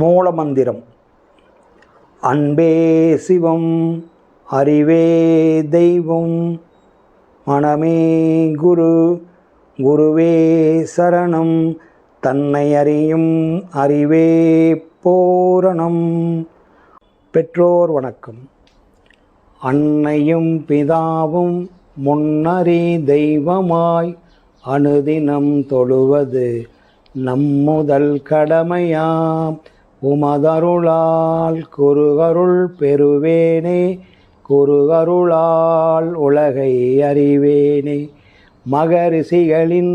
மூலமந்திரம். அன்பே சிவம், அறிவே தெய்வம், மனமே குரு, குருவே சரணம், தன்னை அறியும் அறிவே பூரணம். பெற்றோர் வணக்கம். அன்னையும் பிதாவும் முன்னறி தெய்வமாய் அனுதினம் தொழுவது நம்முதல் கடமையாம். உமதருளால் குருகருள் பெறுவேனே, குருகருளால் உலகை அறிவேனே. மகரிஷிகளின்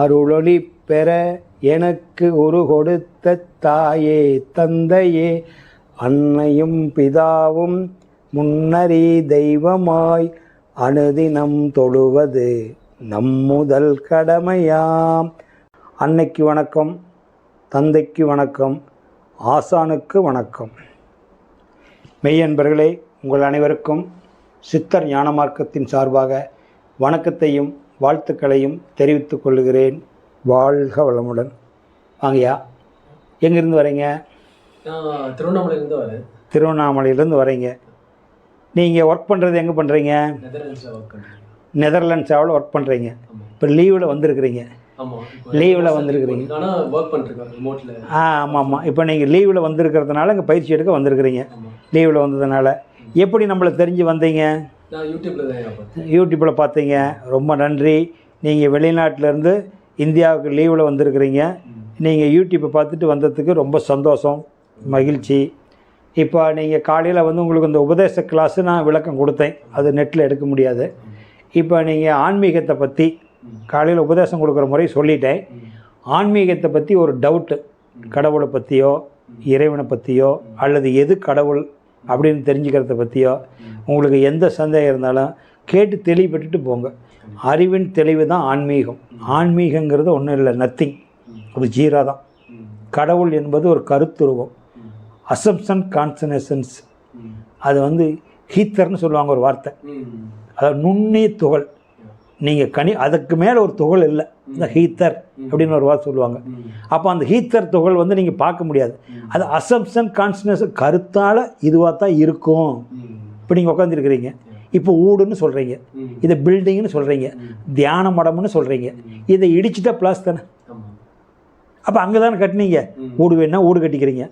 அருளொளி பெற எனக்கு உரு கொடுத்த தாயே தந்தையே, அன்னையும் பிதாவும் முன்னறி தெய்வமாய் அனுதினம் தொழுவது நம்முதல் கடமையாம். அன்னைக்கு வணக்கம், தந்தைக்கு வணக்கம், ஆசானுக்கு வணக்கம். மெய்யன்பர்களே, உங்கள் அனைவருக்கும் சித்தர் ஞான மார்க்கத்தின் சார்பாக வணக்கத்தையும் வாழ்த்துக்களையும் தெரிவித்துக் கொள்கிறேன். வாழ்க வளமுடன். வாங்கய்யா, எங்கேருந்து வரீங்க? திருவண்ணாமலையிலேருந்து வரேன். திருவண்ணாமலையிலேருந்து வரீங்க. நீங்கள் ஒர்க் பண்ணுறது எங்கே பண்ணுறீங்க? நெதர்லாண்ட்ஸாவில் ஒர்க் பண்ணுறீங்க. இப்போ லீவில் வந்திருக்கிறீங்க. லீவில் வந்திருக்கிறீங்க. ஆமாம். இப்போ நீங்கள் லீவில் வந்திருக்கிறதுனால இங்கே பயிற்சி எடுக்க வந்திருக்கிறீங்க. லீவில் வந்ததுனால எப்படி நம்மளை தெரிஞ்சு வந்தீங்க? யூடியூப்பில் பார்த்தீங்க. ரொம்ப நன்றி. நீங்கள் வெளிநாட்டிலேருந்து இந்தியாவுக்கு லீவில் வந்திருக்கிறீங்க. நீங்கள் யூடியூப்பை பார்த்துட்டு வந்ததுக்கு ரொம்ப சந்தோஷம், மகிழ்ச்சி. இப்போ நீங்கள் காலையில் வந்து உங்களுக்கு இந்த உபதேச கிளாஸு நான் விளக்கம் கொடுத்தேன், அது நெட்டில் எடுக்க முடியாது. இப்போ நீங்கள் ஆன்மீகத்தை பற்றி காலையில் உபதேசம் கொடுக்குற முறை சொல்லிட்டேன். ஆன்மீகத்தை பற்றி ஒரு டவுட்டு, கடவுளை பற்றியோ இறைவனை பற்றியோ அல்லது எது கடவுள் அப்படின்னு தெரிஞ்சுக்கிறத பற்றியோ உங்களுக்கு எந்த சந்தேகம் இருந்தாலும் கேட்டு தெளிவுபட்டுட்டு போங்க. அறிவின் தெளிவு தான் ஆன்மீகம். ஆன்மீகங்கிறது ஒன்றும் இல்லை, நத்திங், ஒரு ஜீரோ தான். கடவுள் என்பது ஒரு கருத்துருவம், அசம்ப்ஷன் கான்சனேஷன்ஸ். அது வந்து ஹீத்தர்னு சொல்லுவாங்க ஒரு வார்த்தை, அதாவது நுண்ணிய துகள். நீங்கள் அதுக்கு மேலே ஒரு துகள் இல்லை, இந்த ஹீத்தர் அப்படின்னு ஒரு வார்த்தை சொல்லுவாங்க. அப்போ அந்த ஹீத்தர் துகள் வந்து நீங்கள் பார்க்க முடியாது. அது அசம்ப்ஷன் கான்சனேஷன், கருத்தால் இதுவாக தான் இருக்கும். இப்போ நீங்கள் உட்காந்துருக்கிறீங்க, இப்போ ஊடுன்னு சொல்கிறீங்க, இதை பில்டிங்னு சொல்கிறீங்க, தியான மடம்னு சொல்கிறீங்க. இதை இடிச்சுட்டா ப்ளஸ் தானே. அப்போ அங்கே தானே கட்டினீங்க. ஊடு வேணால் ஊடு கட்டிக்கிறீங்க,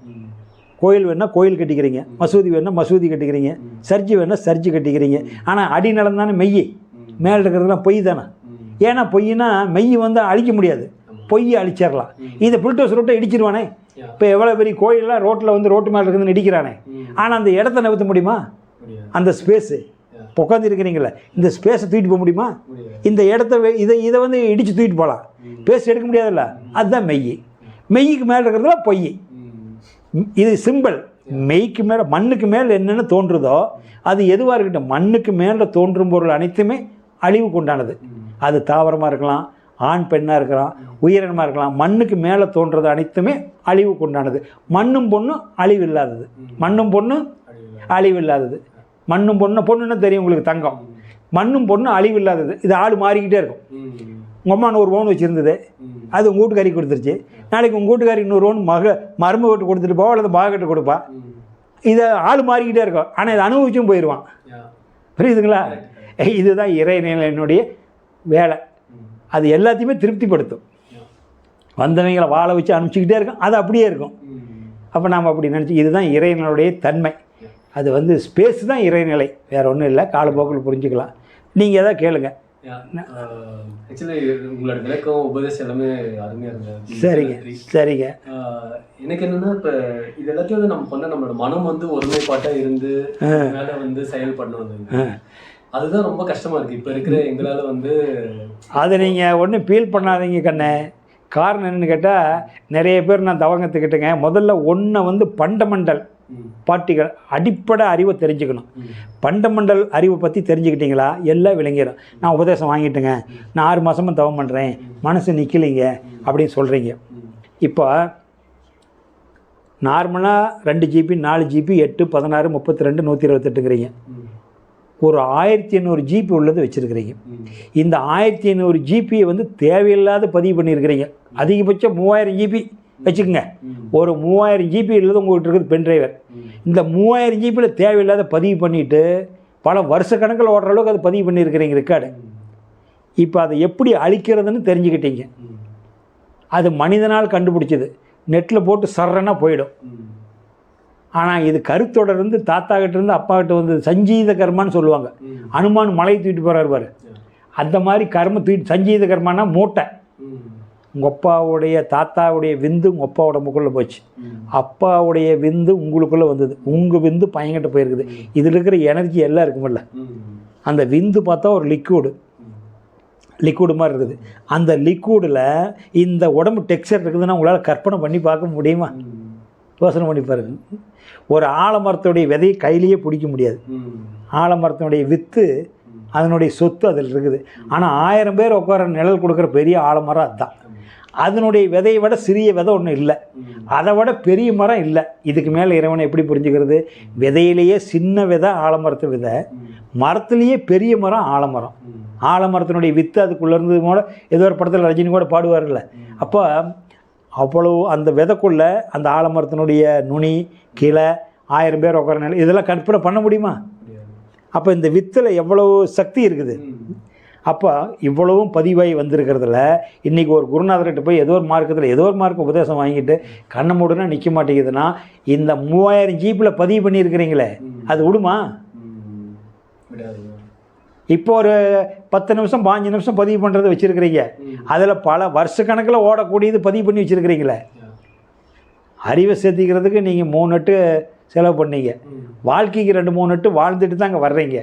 கோயில் வேணால் கோயில் கட்டிக்கிறீங்க, மசூதி வேணால் மசூதி கட்டிக்கிறீங்க, சர்ஜி வேணால் சர்ஜி கட்டிக்கிறீங்க. ஆனால் அடிநலம் தானே மெய், மேலே இருக்கிறதுலாம் பொய் தானே. ஏன்னா பொய்னா மெய் வந்து அழிக்க முடியாது, பொய்யை அழிச்சிடலாம். இதை புல்டோஸ் ரோட்டை இடிச்சிருவானே. இப்போ எவ்வளோ பெரிய கோயிலெலாம் ரோட்டில் வந்து ரோட்டு மேலே இருக்குதுன்னு இடிக்கிறானே. ஆனால் அந்த இடத்த நகர்த்த முடியுமா? அந்த ஸ்பேஸு இப்போ உட்காந்து இருக்கிறீங்களே, இந்த ஸ்பேஸை தூக்கிட்டு போக முடியுமா? இந்த இடத்த இதை வந்து இடித்து தூக்கிட்டு போகலாம், ஸ்பேஸ் எடுக்க முடியாதுல்ல. அதுதான் மெய். மெய்க்கு மேலே இருக்கிறதுலாம் பொய். இது சிம்பிள். மெய்க்கு மேலே, மண்ணுக்கு மேலே என்னென்ன தோன்றுதோ அது எதுவாக இருக்கட்டும், மண்ணுக்கு மேலே தோன்றும் பொருள் அனைத்துமே அழிவுக்கு உண்டானது. அது தாவரமாக இருக்கலாம், ஆண் பெண்ணாக இருக்கலாம், உயிரினமாக இருக்கலாம். மண்ணுக்கு மேலே தோன்றது அனைத்துமே அழிவுக்கு உண்டானது. மண்ணும் பொண்ணும் அழிவு இல்லாதது. மண்ணும் பொண்ணும் அழிவு இல்லாதது. மண்ணும் பொண்ணுன்னு தெரியும் உங்களுக்கு, தங்கம். மண்ணும் பொண்ணும் அழிவு இல்லாதது. இது ஆள் மாறிக்கிட்டே இருக்கும். உங்கள் அம்மா 100 பவுன் வச்சுருந்தது, அது உங்கள் வீட்டுக்காரி கொடுத்துருச்சு. நாளைக்கு உங்கள் வீட்டுக்காரி 100 பவுன் மரும வீட்டு கொடுத்துட்டு போவா, அல்லது மகக்கிட்ட கொடுப்பா. இதை ஆள் மாறிக்கிட்டே இருக்கும். ஆனால் இதை அனுபவிச்சும் போயிடுவான். புரியுதுங்களா? இதுதான் இறைநிலையினுடைய வேலை. அது எல்லாத்தையுமே திருப்திப்படுத்தும். வந்தவங்களை வாழ வச்சு அனுப்பிச்சிக்கிட்டே இருக்கும், அது அப்படியே இருக்கும். அப்போ நாம் அப்படி நினச்சி, இதுதான் இறைநிலையுடைய தன்மை. அது வந்து ஸ்பேஸ் தான் இறைநிலை, வேறு ஒன்றும் இல்லை. காலப்போக்கில் புரிஞ்சுக்கலாம். நீங்கள் எதாவது கேளுங்க. உங்களோட விளக்கம், உபதேசம் எல்லாமே அருமையாக இருந்தது. சரிங்க. எனக்கு என்னன்னா, இப்போ இது எல்லாத்தையும் வந்து நம்ம பண்ண நம்மளோட மனம் வந்து ஒருமைப்பாட்டாக இருந்து மேலே வந்து செயல்படணும். அதுதான் ரொம்ப கஷ்டமாக இருக்குது இப்போ இருக்கிற எங்களால் வந்து. அதை நீங்கள் ஒன்றும் ஃபீல் பண்ணாதீங்க கண்ணே. காரணம் என்னென்னு கேட்டால், நிறைய பேர் நான் தவங்கத்துக்கிட்டேங்க. முதல்ல ஒன்றை வந்து ஃபண்டமெண்டல் பார்ட்டிகள், அடிப்படை அறிவை தெரிஞ்சுக்கணும். ஃபண்டமெண்டல் அறிவை பற்றி தெரிஞ்சுக்கிட்டீங்களா எல்லாம் விளங்கிடும். நான் உபதேசம் வாங்கிட்டேங்க, நான் 6 மாதமாக தவம் பண்ணுறேன், மனசு நிற்கலைங்க அப்படின்னு சொல்கிறீங்க. இப்போ நார்மலாக 2 GB 4 GB 8 16 32 128ங்கிறீங்க. ஒரு 1500 ஜிபி உள்ளது வச்சுருக்கிறீங்க. இந்த 1500 ஜிபியை வந்து தேவையில்லாத பதிவு பண்ணியிருக்கிறீங்க. அதிகபட்சம் 3000 ஜிபி வச்சுக்கோங்க. ஒரு 3000 ஜிபி இல்லது உங்கள்கிட்ட இருக்குது பென் டிரைவர். இந்த 3000 ஜிபியில் தேவையில்லாத பதிவு பண்ணிவிட்டு பல வருஷ கணக்கில் ஓடுற அளவுக்கு அது பதிவு பண்ணியிருக்கிறீங்க ரெக்கார்டு. இப்போ அதை எப்படி அழிக்கிறதுன்னு தெரிஞ்சுக்கிட்டீங்க. அது மனிதனால் கண்டுபிடிச்சது. நெட்டில் போட்டு சர்றன்னா போயிடும். ஆனால் இது கருத்தொடர்ந்து தாத்தாக்கிட்டேருந்து அப்பாக்கிட்ட வந்து சஞ்சீத கர்மான்னு சொல்லுவாங்க. அனுமான் மலை தூக்கிட்டு போகிறார் பாரு, அந்த மாதிரி கர்மம் தூக்கிட்டு சஞ்சீத கர்மானா மூட்டை. உங்கள் அப்பாவுடைய தாத்தாவுடைய விந்து உங்கள் அப்பா உடம்புக்குள்ளே போச்சு, அப்பாவுடைய விந்து உங்களுக்குள்ளே வந்தது, உங்கள் விந்து பையன்கிட்ட போயிருக்குது. இதில் இருக்கிற எனர்ஜி எல்லாம் இருக்குமில்ல, அந்த விந்து பார்த்தா ஒரு லிக்விடு மாதிரி இருக்குது. அந்த லிக்விடில் இந்த உடம்பு டெக்ஸ்சர் இருக்குதுன்னா உங்களால் கற்பனை பண்ணி பார்க்க முடியுமா? யோசனை பண்ணி பாருங்க. ஒரு ஆலமரத்துடைய விதையை கையிலேயே பிடிக்க முடியாது. ஆலமரத்தினுடைய வித்து அதனுடைய சொத்து அதில் இருக்குது. ஆனால் 1000 பேர் உட்கார நிழல் கொடுக்குற பெரிய ஆலமரம் அதுதான். அதனுடைய விதையை விட சிறிய விதை ஒன்றும் இல்லை, அதை விட பெரிய மரம் இல்லை. இதுக்கு மேலே இறைவனை எப்படி புரிஞ்சுக்கிறது? விதையிலேயே சின்ன விதை ஆலமரத்து விதை, மரத்துலேயே பெரிய மரம் ஆலமரம். ஆலமரத்தினுடைய வித்து அதுக்குள்ளேருந்து கூட ஏதோ ஒரு படத்தில் ரஜினி கூட பாடுவார்ல. அப்போ அவ்வளோ அந்த விதைக்குள்ளே அந்த ஆலமரத்தினுடைய நுனி கிளை 1000 பேர் உட்கார நிலை இதெல்லாம் கற்பனை பண்ண முடியுமா? அப்போ இந்த வித்தில் எவ்வளோ சக்தி இருக்குது. அப்போ இவ்வளவும் பதிவாகி வந்திருக்கிறதுல இன்றைக்கி ஒரு குருநாதர்கிட்ட போய் ஏதோ ஒரு மார்க்கு உபதேசம் வாங்கிட்டு கண்ணை மூடுனா நிற்க மாட்டேங்குதுன்னா இந்த 3000 ஜிபியில் பதிவு பண்ணியிருக்கிறீங்களே அது விடுமா? இப்போ ஒரு 10 நிமிஷம் 15 நிமிஷம் பதிவு பண்ணுறது வச்சுருக்கிறீங்க, அதில் பல வருஷ கணக்கில் ஓடக்கூடியது பதிவு பண்ணி வச்சுருக்கிறீங்களே. அறிவை சேர்த்திக்கிறதுக்கு நீங்கள் 3 எட்டு செலவு பண்ணீங்க, வாழ்க்கைக்கு 2-3 எட்டு வாழ்ந்துட்டு தான் அங்கே வர்றீங்க,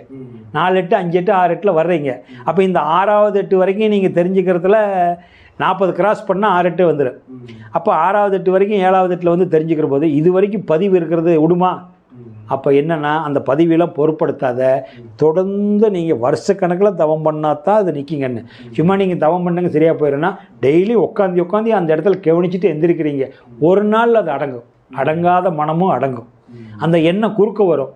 4 எட்டு 5 எட்டு 6 எட்டில் வர்றீங்க. அப்போ இந்த 6வது எட்டு வரைக்கும் நீங்கள் தெரிஞ்சுக்கிறதுல 40 கிராஸ் பண்ணால் 6 எட்டு வந்துடும். அப்போ 6வது எட்டு வரைக்கும் 7வது எட்டில் வந்து தெரிஞ்சுக்கிற போது இது வரைக்கும் பதிவு இருக்கிறது விடுமா? அப்போ என்னென்னா அந்த பதிவெல்லாம் பொருட்படுத்தாத தொடர்ந்து நீங்கள் வருஷக்கணக்கில் தவம் பண்ணால் தான் அது நிற்கிங்கன்னு. சும்மா நீங்கள் தவம் பண்ணுங்க சரியாக போயிடும்னா டெய்லி உட்காந்து அந்த இடத்துல கவனிச்சுட்டு எந்திரிக்கிறீங்க, ஒரு நாள் அது அடங்கும். அடங்காத மனமும் அடங்கும். அந்த எண்ணம் குறுக்க வரும்,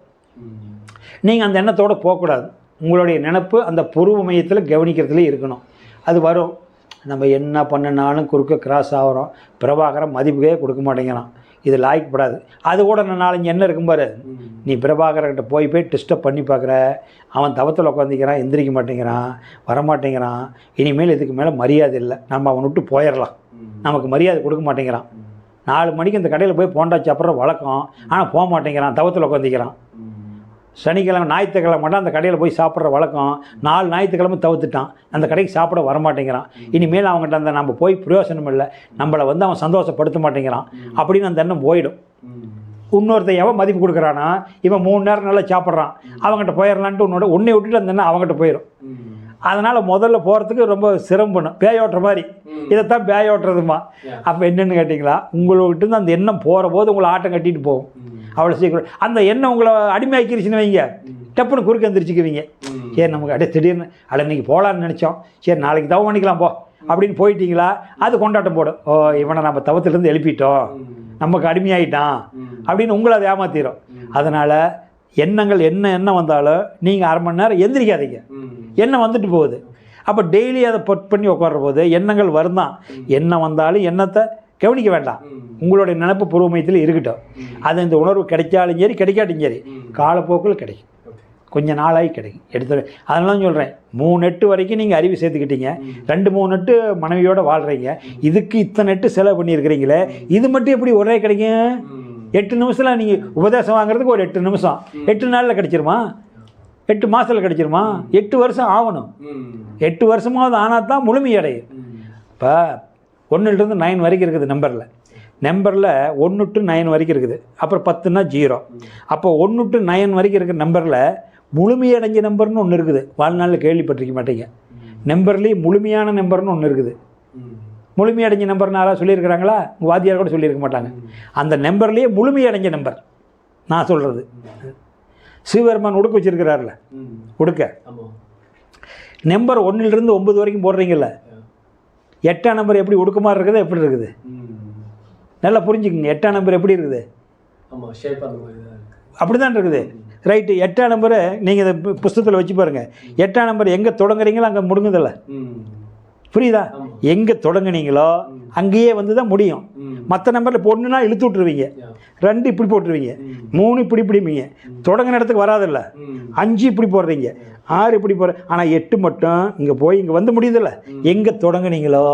நீங்கள் அந்த எண்ணத்தோடு போகக்கூடாது. உங்களுடைய நினப்பு அந்த பூர்வ மையத்தில் கவனிக்கிறதுலே இருக்கணும். அது வரும். நம்ம என்ன பண்ணினாலும் குறுக்க கிராஸ் ஆகிறோம். பிரபாகரன் மதிப்புக்கே கொடுக்க மாட்டேங்கிறான், இது லாய்க்கப்படாது. அது கூட நான் 4-5 எண்ணம் இருக்கும் பாரு. நீ பிரபாகரன்கிட்ட போய் டிஸ்டர்ப் பண்ணி பார்க்குற, அவன் தவத்தில் உட்காந்துக்கிறான், எந்திரிக்க மாட்டேங்கிறான், வரமாட்டேங்கிறான், இனிமேல் இதுக்கு மேலே மரியாதை இல்லை, நம்ம அவனை விட்டு போயிடலாம், நமக்கு மரியாதை கொடுக்க மாட்டேங்கிறான். 4 மணிக்கு இந்த கடையில் போய் போண்டா சாப்பிட்ற வழக்கம், ஆனால் போக மாட்டேங்கிறான், தவத்தில் உட்காந்துக்கிறான். சனிக்கிழமை ஞாயிற்றுக்கிழமை மட்டும் அந்த கடையில் போய் சாப்பிட்ற வழக்கம், 4 ஞாயிற்றுக்கிழமை தவிர்த்துட்டான், அந்த கடைக்கு சாப்பிட வரமாட்டேங்கிறான். இனிமேல் அவங்ககிட்ட அந்த நம்ம போய் பிரயோசனம் இல்லை, நம்மளை வந்து அவன் சந்தோஷப்படுத்த மாட்டேங்கிறான் அப்படின்னு அந்த எண்ணம் போயிடும். இன்னொருத்த எவன் மதிப்பு கொடுக்குறானா, இவன் 3 நேரம் நல்லா சாப்பிட்றான், அவங்ககிட்ட போயிடலான்ட்டு உன்னை விட்டுட்டு அந்த எண்ணம் அவங்ககிட்ட போயிடும். அதனால் முதல்ல போகிறதுக்கு ரொம்ப சிரமப்படும். பேயோட்டுற மாதிரி இதைத்தான் பேயோட்டுறதுமா. அப்போ என்னென்னு கேட்டிங்களா, உங்கள்கிட்ட அந்த எண்ணம் போகிற போது உங்களை ஆட்டம் கட்டிட்டு போகும். அவ்வளோ சீக்கிரம் அந்த எண்ணம் உங்களை அடிமையாக்கிருச்சுன்னு வைங்க, டப்புன்னு குறுக்க எந்திரிச்சிக்குவீங்க. சரி நமக்கு அப்படியே திடீர்னு இன்றைக்கி போகலான்னு நினச்சோம், சரி நாளைக்கு தவம் பண்ணிக்கலாம் போ அப்படின்னு போயிட்டீங்களா, அது கொண்டாட்டம் போடும். ஓ இவனை நம்ம தவத்திலேருந்து எழுப்பிட்டோம், நமக்கு அடிமையாயிட்டான் அப்படின்னு உங்களை அதை ஏமாத்திடும். அதனால் எண்ணங்கள் என்ன வந்தாலும் நீங்கள் 1/2 மணி நேரம் எந்திரிக்காதீங்க, எண்ணம் வந்துட்டு போகுது. அப்போ டெய்லி அதை பொட் பண்ணி உட்கார்ற போது எண்ணங்கள் வருந்தான். எண்ணம் வந்தாலும் எண்ணத்தை கவனிக்க வேண்டாம், உங்களுடைய நினைப்பு பூர்வமயத்தில் இருக்கட்டும். அது இந்த உணர்வு கிடைச்சாலும் சரி கிடைக்காட்டும் சரி காலப்போக்கில் கிடைக்கும், கொஞ்சம் நாளாகி கிடைக்கும் எடுத்து. அதனால தான் சொல்கிறேன், 3 எட்டு வரைக்கும் நீங்கள் அறிவு சேர்த்துக்கிட்டீங்க, 2-3 எட்டு மனைவியோடு வாழ்கிறீங்க, இதுக்கு இத்தனை எட்டு செலவு பண்ணியிருக்கிறீங்களே, இது மட்டும் எப்படி ஒரே கிடைக்கும்? 8 நிமிஷத்தில் நீங்கள் உபதேசம் வாங்குறதுக்கு ஒரு 8 நிமிஷம் 8 நாளில் கிடச்சிருமா? 8 மாதத்தில் கிடச்சிருமா? 8 வருஷம் ஆகணும். 8 வருஷமாவது ஆனால் தான் முழுமையடையும். இப்போ 1லேருந்து 9 வரைக்கும் இருக்குது நம்பரில் 1 to 9 வரைக்கும் இருக்குது. அப்புறம் 10னா 0. அப்போ 1 to 9 வரைக்கும் இருக்கிற நம்பரில் முழுமையடைஞ்ச நம்பர்னு ஒன்று இருக்குது. வாழ்நாளில் கேள்விப்பட்டிருக்க மாட்டீங்க. நம்பர்லேயே முழுமையான நம்பர்னு ஒன்று இருக்குது. முழுமையடைஞ்ச நம்பர்னு யாராவது சொல்லியிருக்கிறாங்களா? உங்கள் வாத்தியார் கூட சொல்லியிருக்க மாட்டாங்க. அந்த நம்பர்லேயே முழுமையடைஞ்ச நம்பர் நான் சொல்கிறது. சிவபெருமான் உடுக்க வச்சுருக்கிறார்ல, உடுக்க நம்பர் 1லேருந்து 9 வரைக்கும் போடுறீங்கல்ல, 8ஆம் நம்பர் எப்படி உடுக்கமாக இருக்குது, எப்படி இருக்குது நல்லா புரிஞ்சுக்குங்க. 8ஆம் நம்பர் எப்படி இருக்குது? அப்படி தான் இருக்குது. ரைட்டு. 8ஆம் நம்பரை நீங்கள் இதை புஸ்தகத்தில் வச்சு பாருங்கள். 8ஆம் நம்பர் எங்கே தொடங்குறீங்களோ அங்கே முடுங்குதில்ல, புரியுதா? எங்கே தொடங்குனீங்களோ அங்கேயே வந்து தான் முடியும். மற்ற நம்பரில் பொண்ணுனா இழுத்து விட்ருவீங்க, 2 இப்படி போட்டுருவீங்க, 3 இப்படி இப்படிப்பீங்க, தொடங்கின இடத்துக்கு வராதில்ல. 5 இப்படி போடுறீங்க, 6 இப்படி போடுற. ஆனால் 8 மட்டும் இங்கே போய் இங்கே வந்து முடியுதில்ல. எங்கே தொடங்குனீங்களோ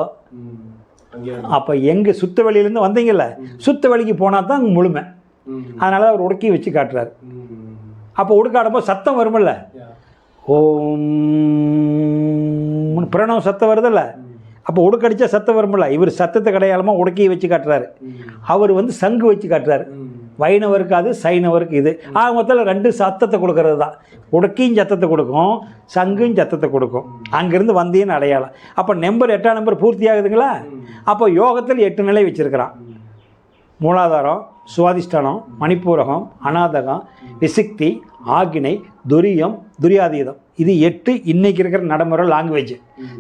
அப்போ எங்கே சுத்த வழியிலேருந்து வந்தீங்கல்ல, சுத்த வழிக்கு போனால் தான் அங்கே முழுமை. அதனால அவர் உடக்கி வச்சு காட்டுறாரு. அப்போ உடுக்காடும்போது சத்தம் வருமில்ல, ஓம் பிரணவ சத்தம் வருதில்ல, அப்போ உடுக்கடிச்சா சத்தம் வருமில்ல. இவர் சத்தத்தை கடையாளமாக உடக்கி வச்சு காட்டுறாரு. அவர் வந்து சங்கு வச்சு காட்டுறாரு. வைணவருக்கு அது, சைனவருக்கு இது. ஆக மொத்தத்தில் 2 சத்தத்தை கொடுக்கறது தான். உடக்கியும் சத்தத்தை கொடுக்கும், சங்கும் சத்தத்தை கொடுக்கும். அங்கேருந்து வந்தேன்னு அடையாளம். அப்போ நம்பர் 8ஆம் நம்பர் பூர்த்தி ஆகுதுங்களா? அப்போ யோகத்தில் 8 நிலை வச்சுருக்கிறான். மூலாதாரம், சுவாதிஷ்டானம், மணிப்பூரகம், அநாதகம், விசிக்தி, ஆகினை, துரியம், துரியாதீதம். இது 8 இன்னைக்கு இருக்கிற நடைமுறை லாங்குவேஜ்.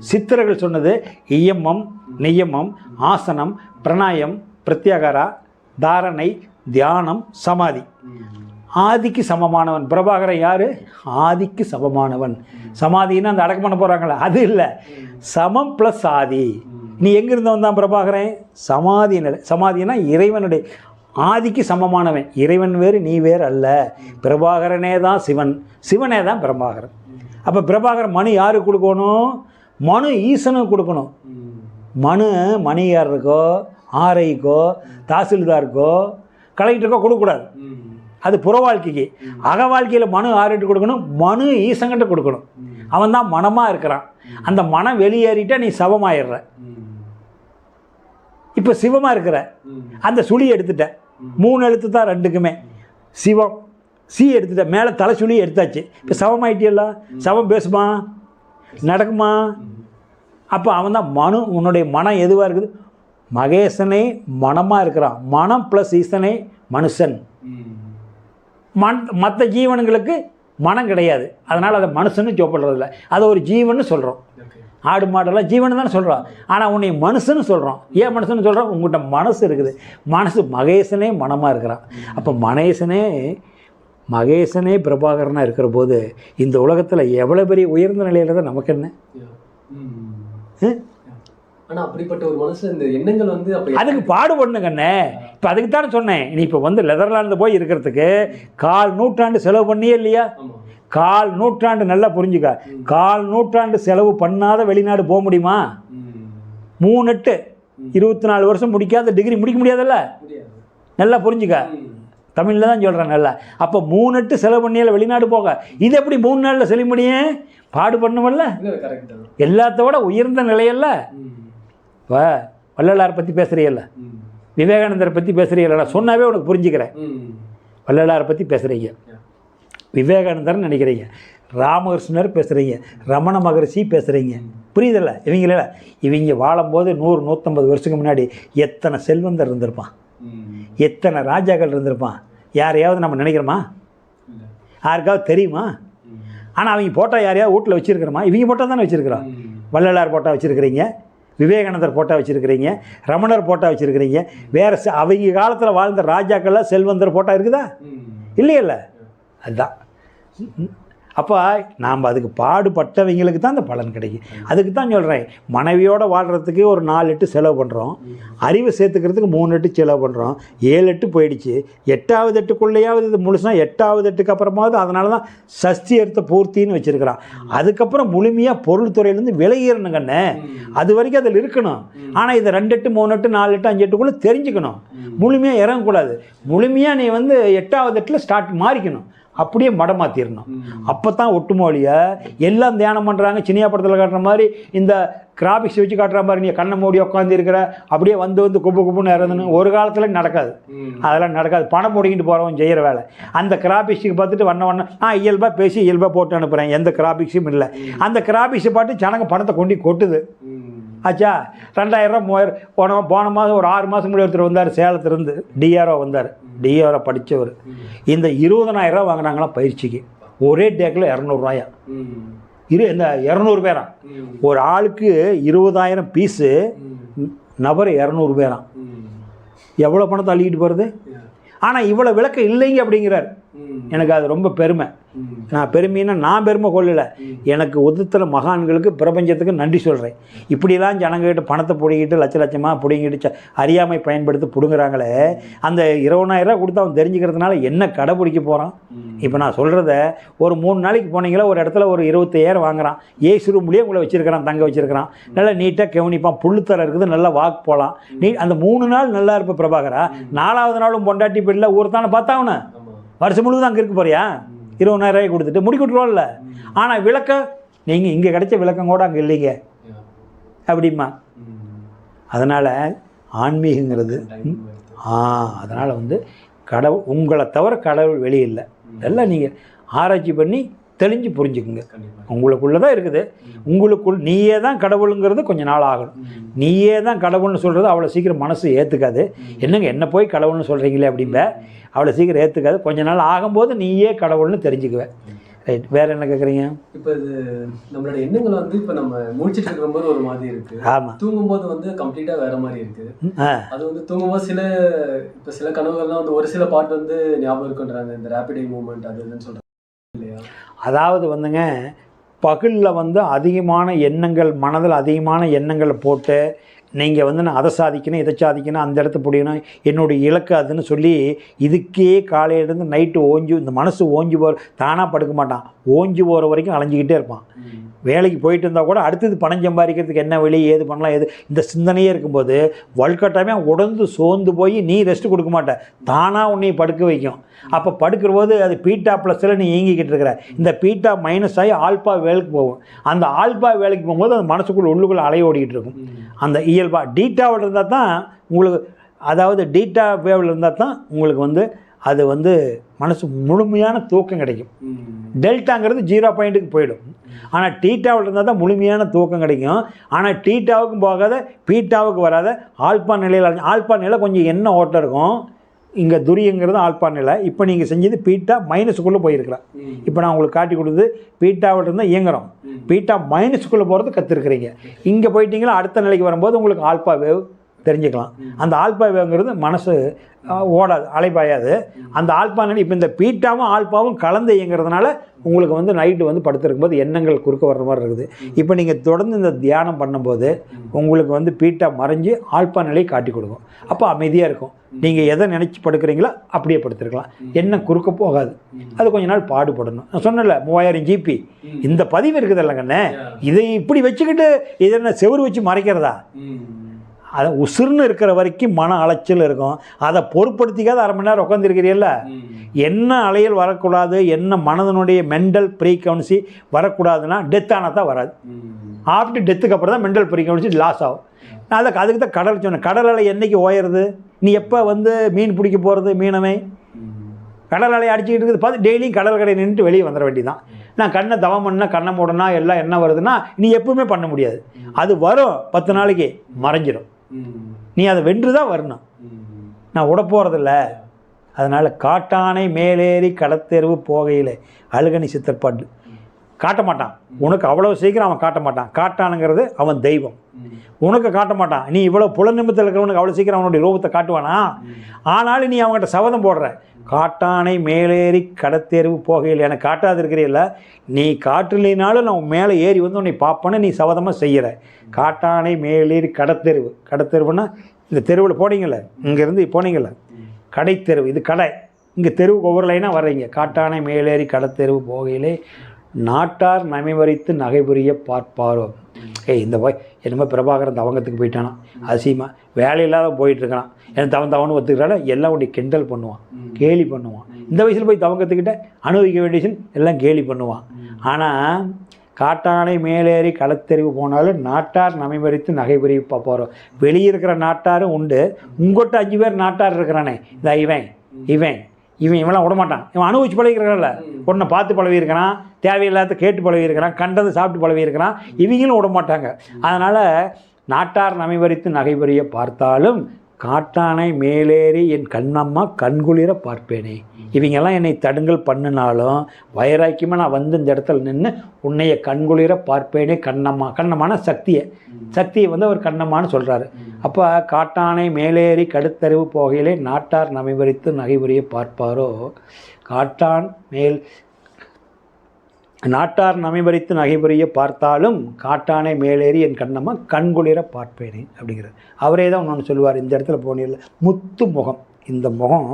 சித்தர்கள் சொன்னது இயமம், நியமம், ஆசனம், பிரணாயம், பிரத்யாகாரா, தாரணை, தியானம், சமாதி. ஆதிக்கு சமமானவன் பிரபாகரன். யார்? ஆதிக்கு சமமானவன். சமாதின்னு அந்த அடக்கம் பண்ண போகிறாங்களே, அது இல்லை. சமம் ப்ளஸ் ஆதி. நீ எங்கிருந்து வந்தான் பிரபாகரன்? சமாதி நிலை. சமாதினா இறைவனுடைய ஆதிக்கு சமமானவன். இறைவன் வேறு, நீ வேறு அல்ல. பிரபாகரனே தான் சிவன், சிவனே தான் பிரபாகரன். அப்போ பிரபாகரன் மனு யாருக்கு கொடுக்கணும்? மனு ஈசனுக்கு கொடுக்கணும். மனு மணியாருக்கோ, ஆர்ஐக்கோ, தாசில்தாருக்கோ, கலெக்டருக்கோ கொடுக்கக்கூடாது. அது புற வாழ்க்கைக்கு. அக வாழ்க்கையில் மனு ஆறுட்டு கொடுக்கணும், மனு ஈசங்கிட்ட கொடுக்கணும். அவன் தான் மனமாக இருக்கிறான். அந்த மனம் வெளியேறிட்டா நீ சவமாயிடுற. இப்போ சிவமாக இருக்கிற அந்த சுழி எடுத்துட்ட, 3 எழுத்து தான் 2க்குமே. சிவம் சி எடுத்துட்ட, மேலே தலை சுழி எடுத்தாச்சு. இப்போ சவமாயிட்டியல்ல. சவம் பேசுமா, நடக்குமா? அப்போ அவன் தான் மனு. உன்னுடைய மனம் எதுவாக இருக்குது? மகேசனே மனமாக இருக்கிறான். மனம் ப்ளஸ் ஈசனே மனுஷன். மற்ற ஜீவனுங்களுக்கு மனம் கிடையாது. அதனால் அதை மனுஷன்னு சொல்கிறதில்ல, அதை ஒரு ஜீவன்னு சொல்கிறோம். ஆடு மாடெல்லாம் ஜீவன் தானே சொல்கிறோம். ஆனால் உன்னை மனுஷன்னு சொல்கிறோம். ஏன் மனுஷன்னு சொல்கிறோம்? உங்கள்கிட்ட மனசு இருக்குது. மனசு மகேசனே மனமாக இருக்கிறான். அப்போ மகேசனே பிரபாகரனாக இருக்கிற போது இந்த உலகத்தில் எவ்வளோ பெரிய உயர்ந்த நிலையில் தான் நமக்கு என்ன? ஆனால் அப்படிப்பட்ட ஒரு மனுஷன் இந்த எண்ணங்கள் வந்து அதுக்கு பாடுபடணுங்கண்ணே. இப்போ அதுக்கு தானே சொன்னேன். நீ இப்போ வந்து நெதர்லாந்து போய் இருக்கிறதுக்கு 1/4 நூற்றாண்டு செலவு பண்ணியே இல்லையா? 1/4 நூற்றாண்டு நல்லா புரிஞ்சுக்க. 1/4 நூற்றாண்டு செலவு பண்ணாத வெளிநாடு போக முடியுமா? 3 24 வருஷம் முடிக்காத டிகிரி முடிக்க முடியாதுல்ல. நல்லா புரிஞ்சுக்க. தமிழில் தான் சொல்கிறேன் நல்லா. அப்போ 3 செலவு பண்ணியால வெளிநாடு போக. இது எப்படி 3 நாளில் செல்ல முடியும்? பாடு பண்ணுமல்ல. எல்லாத்தோட உயர்ந்த நிலையல்ல. இப்போ வள்ளலார் பற்றி பேசுகிறீல்ல, விவேகானந்தரை பற்றி பேசுகிறீங்களா? நான் சொன்னாவே உனக்கு புரிஞ்சுக்கிறேன். வள்ளலாரை பற்றி பேசுகிறீங்க, விவேகானந்தர்னு நினைக்கிறீங்க, ராமகிருஷ்ணர் பேசுகிறீங்க, ரமண மகரிஷி பேசுகிறீங்க. புரியுதில்ல? இவங்க வாழும்போது 100-150 வருஷத்துக்கு முன்னாடி எத்தனை செல்வந்தர் இருந்திருப்பான், எத்தனை ராஜாக்கள் இருந்திருப்பான். யாரையாவது நம்ம நினைக்கிறோமா? யாருக்காவது தெரியுமா? ஆனால் அவங்க போட்டால் யாரையாவது வீட்டில் வச்சுருக்கிறோமா? இவங்க போட்டால் தானே வச்சுருக்கிறோம். வள்ளலார் போட்டால் வச்சுருக்கிறீங்க, விவேகானந்தர் போட்டால் வச்சுருக்கிறீங்க, ரமணர் போட்டால் வச்சுருக்கிறீங்க. வேறு அவங்க காலத்தில் வாழ்ந்த ராஜாக்கள்லாம் செல்வந்தர் போட்டால் இருக்குதா? இல்லையல்ல. அதுதான். அப்போ நாம் அதுக்கு பாடுபட்டவங்களுக்கு தான் அந்த பலன் கிடைக்கும். அதுக்கு தான் சொல்கிறேன், மனைவியோடு வாழ்கிறதுக்கு ஒரு 4 எட்டு செலவு பண்ணுறோம், அறிவு சேர்த்துக்கிறதுக்கு 3 எட்டு செலவு பண்ணுறோம், 7 எட்டு போயிடுச்சு. 8வது எட்டுக்குள்ளேயாவது இது முழுசாக 8வது எட்டுக்கு அப்புறமாவது. அதனால தான் சஷ்டி அர்த்த பூர்த்தின்னு வச்சுருக்கிறான். அதுக்கப்புறம் முழுமையாக பொருள் துறையிலேருந்து விலகிடணுங்கண்ணே. அது வரைக்கும் அதில் இருக்கணும். ஆனால் இதை 2 எட்டு 3 எட்டு 4 எட்டு 5 எட்டுக்குள்ளே தெரிஞ்சுக்கணும். முழுமையாக இறங்கக்கூடாது. முழுமையாக நீ வந்து 8வது எட்டில் ஸ்டார்ட் மாறிக்கணும். அப்படியே மடமாற்றிடணும். அப்போ தான் ஒட்டுமொழிய எல்லாம் தியானம் பண்ணுறாங்க. சினியா படத்தில் காட்டுற மாதிரி இந்த கிராபிக்ஸ் வச்சு காட்டுற மாதிரி நீ கண்ணை மூடி உட்காந்து இருக்கிற, அப்படியே வந்து குப்புன்னு இறந்துன்னு ஒரு காலத்தில் நடக்காது. அதெல்லாம் நடக்காது. பணம் மூடிக்கிட்டு போகிறவன் செய்கிற வேலை. அந்த கிராபிக்ஸுக்கு பார்த்துட்டு வண்ண இயல்பாக பேசி இயல்பாக போட்டு அனுப்புகிறேன். எந்த கிராபிக்ஸும் இல்லை. அந்த கிராபிக்ஸை பார்த்து ஜனங்க பணத்தை கொட்டுது. ஆச்சா, 2000 3000 போன மாதம் ஒரு 6 மாதம் முன்னாடி ஒருத்தர் வந்தார், சேலத்திலேருந்து டிஆர்ஓ வந்தார். டிஆர்ஓ படித்தவர். இந்த 20,000 வாங்கினாங்களாம் பயிற்சிக்கு. ஒரே டேக்கில் 200 ரூபாயா. இந்த 200 பேராம். ஒரு ஆளுக்கு 20,000 பீஸு, நபர் 200 பேராம். எவ்வளோ பணத்தை அள்ளிக்கிட்டு போகிறது? ஆனால் இவ்வளோ விளக்கம் இல்லைங்க அப்படிங்கிறார். எனக்கு அது ரொம்ப பெருமை. நான் பெருமைன்னா நான் பெருமை கொள்ளலை, எனக்கு ஒதுத்துற மகான்களுக்கு பிரபஞ்சத்துக்கு நன்றி சொல்கிறேன். இப்படிலாம் ஜனங்கிட்ட பணத்தை பிடிங்கிட்டு லட்சமாக பிடிங்கிட்டு அறியாமை பயன்படுத்தி பிடுங்குறாங்களே, அந்த 20,000 கொடுத்து அவன் தெரிஞ்சுக்கிறதுனால என்ன கடை பிடிக்க போகிறான்? இப்போ நான் சொல்கிறத ஒரு 3 நாளைக்கு போனீங்களா ஒரு இடத்துல ஒரு 25,000 வாங்குறான், ஏசி ரூம்லேயே உங்களை வச்சுருக்கிறான், தங்க வச்சுருக்கிறான், நல்லா நீட்டாக கவனிப்பான், புல்லுத்தர இருக்குது, நல்லா வாக்கு போகலாம். நீ அந்த 3 நாள் நல்லா இருப்ப பிரபாகரா, 4வது நாளும் பொண்டாட்டி பிள்ளை ஒருத்தான பார்த்தாவன வருஷம் முழுவதும் அங்கே இருக்க போறியா? 20,000 கொடுத்துட்டு முடி கொடுத்துருவோம்ல. ஆனால் விளக்கம் நீங்கள் இங்கே கிடைச்ச விளக்கம் கூட அங்கே இல்லைங்க அப்படிமா. அதனால் ஆன்மீகங்கிறது அதனால் வந்து கடவுள் உங்களை தவிர கடவுள் வெளியில்லை. எல்லாம் நீங்கள் ஆராய்ச்சி பண்ணி தெளிஞ்சு புரிஞ்சுக்குங்க. உங்களுக்குள்ளே தான் இருக்குது. உங்களுக்குள் நீயே தான் கடவுளுங்கிறது கொஞ்சம் நாள் ஆகணும். நீயே தான் கடவுள்னு சொல்கிறது அவ்வளோ சீக்கிரம் மனசு ஏற்றுக்காது. என்னங்க என்ன போய் கடவுள்னு சொல்கிறீங்களே அப்படிம்ப அவ்வளோ சீக்கிரம் ஏற்றுக்காது. கொஞ்ச நாள் ஆகும்போது நீயே கடவுள்னு தெரிஞ்சுக்குவேன். ரைட், வேறு என்ன கேட்குறீங்க? இப்போ இது நம்மளோட எண்ணங்கள் வந்து இப்போ நம்ம முடிச்சுட்டு இருக்கும்போது ஒரு மாதிரி இருக்குது. ஆமாம், தூங்கும்போது வந்து கம்ப்ளீட்டாக வேறு மாதிரி இருக்குது. அது வந்து தூங்கும்போது சில கனவுகள்லாம் வந்து ஒரு சில பாட்டு வந்து ஞாபகம் இருக்குன்றாங்க, இந்த ரேபிட் ஐ மூவ்மெண்ட் அது இதுன்னு சொல்கிறாங்க இல்லையா? அதாவது வந்துங்க, பகலில் வந்து அதிகமான எண்ணங்கள், மனதில் அதிகமான எண்ணங்களை போட்டு நீங்கள் வந்து நான் அதை சாதிக்கணும், இதை சாதிக்கணும், அந்த இடத்த பிடிக்கணும், என்னுடைய இலக்கு அதுன்னு சொல்லி இதுக்கே காலையிலேருந்து நைட்டு இந்த மனசு ஓஞ்சி போகிற, தானாக படுக்க மாட்டான், ஓஞ்சி போகிற வரைக்கும் அலைஞ்சிக்கிட்டே இருப்பான். வேலைக்கு போயிட்டு இருந்தால் கூட அடுத்தது பணம் சம்பாதிக்கிறதுக்கு என்ன வழி, ஏது பண்ணலாம், இந்த சிந்தனையே இருக்கும்போது வல்கட்டாமே உடந்து சோர்ந்து போய் நீ ரெஸ்ட் கொடுக்க மாட்டேன், தானாக உன்னை படுக்க வைக்கும். அப்போ படுக்கிற போது அது பீட்டா ப்ளஸில் நீ இயங்கிக்கிட்டு இருக்கிற, இந்த பீட்டா மைனஸ் ஆகி ஆல்பா வேலைக்கு போகும். அந்த ஆல்பா வேலைக்கு போகும்போது அந்த மனசுக்குள்ளே உள்ளுக்குள்ளே அலைய ஓடிக்கிட்டு இருக்கும். அந்த இயல்பாக டீட்டாவில் இருந்தால் தான் உங்களுக்கு, அதாவது டீட்டா வேவில் இருந்தால் தான் உங்களுக்கு வந்து அது வந்து மனசு முழுமையான தூக்கம் கிடைக்கும். டெல்டாங்கிறது 0 பாயிண்ட்டுக்கு போயிடும். ஆனால் டீட்டாவில் இருந்தால் தான் முழுமையான தூக்கம் கிடைக்கும். ஆனால் டீட்டாவுக்கும் போகாத, பீட்டாவுக்கு வராத ஆல்பா நிலையில், ஆல்பா நிலை கொஞ்சம் என்ன ஓட்டம் இருக்கும். இங்கே துரியங்கிறது ஆல்பா நிலை. இப்போ நீங்கள் செஞ்சது பீட்டா மைனஸுக்குள்ளே போயிருக்கலாம். இப்போ நான் உங்களுக்கு காட்டி கொடுத்து பீட்டாவில் இருந்தால் இயங்குறோம், பீட்டா மைனஸுக்குள்ளே போகிறது கற்றுருக்குறீங்க. இங்கே போயிட்டீங்களா அடுத்த நிலைக்கு வரும்போது உங்களுக்கு ஆல்பா வேவ் தெரிஞ்சுக்கலாம். அந்த ஆல்பா வேவ்ங்கிறது மனசு ஓடாது, அலைபாயாது. அந்த ஆல்பா நிலை இப்போ இந்த பீட்டாவும் ஆல்பாவும் கலந்து இயங்கிறதுனால உங்களுக்கு வந்து நைட்டு வந்து படுத்துருக்கும் போது எண்ணங்கள் குறுக்க வர்ற மாதிரி இருக்குது. இப்போ நீங்கள் தொடர்ந்து இந்த தியானம் பண்ணும்போது உங்களுக்கு வந்து பீட்டா மறைஞ்சு ஆல்பா நிலையை காட்டி கொடுக்கும். அப்போ அமைதியாக இருக்கும். நீங்கள் எதை நினச்சி படுக்கிறீங்களோ அப்படியே படுத்துருக்கலாம், எண்ணம் குறுக்க போகாது. அது கொஞ்ச நாள் பாடுபடணும். நான் சொன்னல 3000 GB இந்த பதிவு இருக்குது இல்லைங்கண்ணே, இதை இப்படி வச்சுக்கிட்டு இதை என்ன செவுறு வச்சு மறைக்கிறதா? அதை உசுர்னு இருக்கிற வரைக்கும் மன அலைச்சல் இருக்கும். அதை பொருட்படுத்திக்காத அரை மணி நேரம் உட்காந்துருக்கிறீல்ல, என்ன அலையல் வரக்கூடாது, என்ன மனதனுடைய மென்டல் ஃப்ரீக்வன்சி வரக்கூடாதுன்னா டெத் ஆனால் தான் வராது. ஆஃப்டர் டெத்துக்கு அப்புறம் தான் மென்டல் ஃப்ரீக்வன்சி லாஸ் ஆகும். நான் அதுக்கு தான் கடல் சொன்னேன். கடல் அலை என்றைக்கு ஓயறது? நீ எப்போ வந்து மீன் பிடிக்க போகிறது? மீனமே கடல் அலையை அடிச்சுக்கிட்டு இருக்குது பார்த்து டெய்லியும் கடல் கடை நின்றுட்டு வெளியே வந்துட வேண்டியதான். நான் கண்ணை தவம் பண்ணால் கண்ணை மூடனா எல்லாம் என்ன வருதுன்னா நீ எப்பவுமே பண்ண முடியாது. அது வரும் 10 நாளைக்கு மறைஞ்சிடும். நீ அதை வென்று தான் வரணும். நான் விட போகிறதில்ல. அதனால் காட்டானை மேலேறி கடத்தெருவு போகையில் அழுகணி சித்தற்பாடு காட்ட மாட்டான். உனக்கு அவ்வளோ சீக்கிரம் அவன் காட்ட மாட்டான். காட்டானுங்கிறது அவன் தெய்வம். உனக்கு காட்ட மாட்டான். நீ இவ்வளோ புலநிமித்தத்தில் இருக்கிறவனுக்கு அவ்வளோ சீக்கிரம் அவனுடைய ரூபத்தை காட்டுவானா? ஆனாலும் நீ அவங்ககிட்ட சபதம் போடுற, காட்டானை மேலேறி கடத்தெருவு போகையில் எனக்கு காட்டாது இருக்கிறீல்ல, நீ காட்டுலினாலும் நான் மேலே ஏறி வந்து உன்னை பார்ப்பேன்னு நீ சபதமாக செய்கிற. காட்டானை மேலேறி கடத்தெருவு, கடத்தெருவுன்னா இந்த தெருவில் போனீங்கள்ல, இங்கேருந்து போனீங்கள்ல கடைத்தெருவு, இது கடை, இங்கே தெருவுக்கு ஒவ்வொரு லைனாக வர்றீங்க. காட்டானை மேலேறி கடத்தெருவு போகையிலே நாட்டார் நமைவரித்து நகைபுரிய பார்ப்பாரோ. இந்த போய் என்னமோ பிரபாகரன் தவங்கத்துக்கு போயிட்டானா, அசிமா வேலை இல்லாத போயிட்டுருக்கான், எனக்கு தவன்னு ஒத்துக்கிறால எல்லாம் உடைய கிண்டல் பண்ணுவான், கேலி பண்ணுவான். இந்த வயசில் போய் தவங்கத்துக்கிட்ட அனுபவிக்க வேண்டிய எல்லாம் கேலி பண்ணுவான். ஆனால் காட்டானை மேலேறி களத்தெறிவு போனாலும் நாட்டார் நமைவரித்து நகைபுரிய பார்ப்பாரோ. வெளியே இருக்கிற நாட்டாரும் உண்டு, உங்கள்கிட்ட 5 பேர் நாட்டார் இருக்கிறானே, இந்த இவன்லாம் விடமாட்டான். இவன் அனுபவிச்சு பழகிருக்கிறான்ல, ஒன்றை பார்த்து பழகிருக்கிறான், தேவையில்லாத கேட்டு பழகிருக்கிறான், கண்டது சாப்பிட்டு பழகிருக்கிறான், இவங்களும் விடமாட்டாங்க. அதனால் நாட்டார் நமைவரித்து நகைபுரிய பார்த்தாலும் காட்டானை மேலேறி என் கண்ணம்மா கண்குளிர பார்ப்பேனே. இவங்கெல்லாம் என்னை தடுங்கல் பண்ணினாலும் வைராக்கியமாக நான் வந்து இந்த இடத்துல நின்று உன்னைய கண்குளிர பார்ப்பேனே கண்ணம்மா. கண்ணம்மான சக்தியை வந்து அவர் கண்ணம்மான்னு சொல்கிறாரு. அப்போ காட்டானை மேலேறி கடுத்தறிவு போகையிலே நாட்டார் நமைபறித்து நகைபுரிய பார்ப்பாரோ. நாட்டார் நமைபறித்து நகைபுரிய பார்த்தாலும் காட்டானை மேலேறி என் கண்ணம்மா கண்குளிர பார்ப்பேனே அப்படிங்கிறார். அவரே தான் ஒன்று சொல்லுவார். இந்த இடத்துல போனீங்கல்ல, முத்து முகம். இந்த முகம்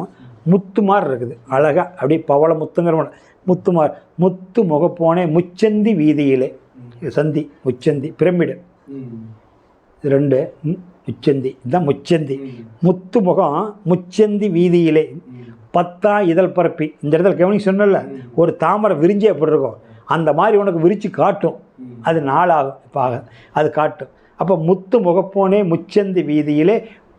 முத்து மாதிரி இருக்குது, அழகாக அப்படியே பவள முத்துங்கிற முத்துமார். முத்து முகப்போனே முச்சந்தி வீதியிலே. சந்தி முச்சந்தி பிரமிடு இது 2 முச்சந்தி, இதுதான் முச்சந்தி. முத்து முகம் முச்சந்தி வீதியிலே 10 இதழ் பரப்பி. இந்த இடத்துல கவனிக்க சொன்னல, ஒரு தாமரை விரிஞ்சு எப்படி இருக்கும் அந்த மாதிரி உனக்கு விரித்து காட்டும். அது நாளாகும் இப்போ அது காட்டும். அப்போ முத்து முகப்போனே முச்சந்தி வீதியிலே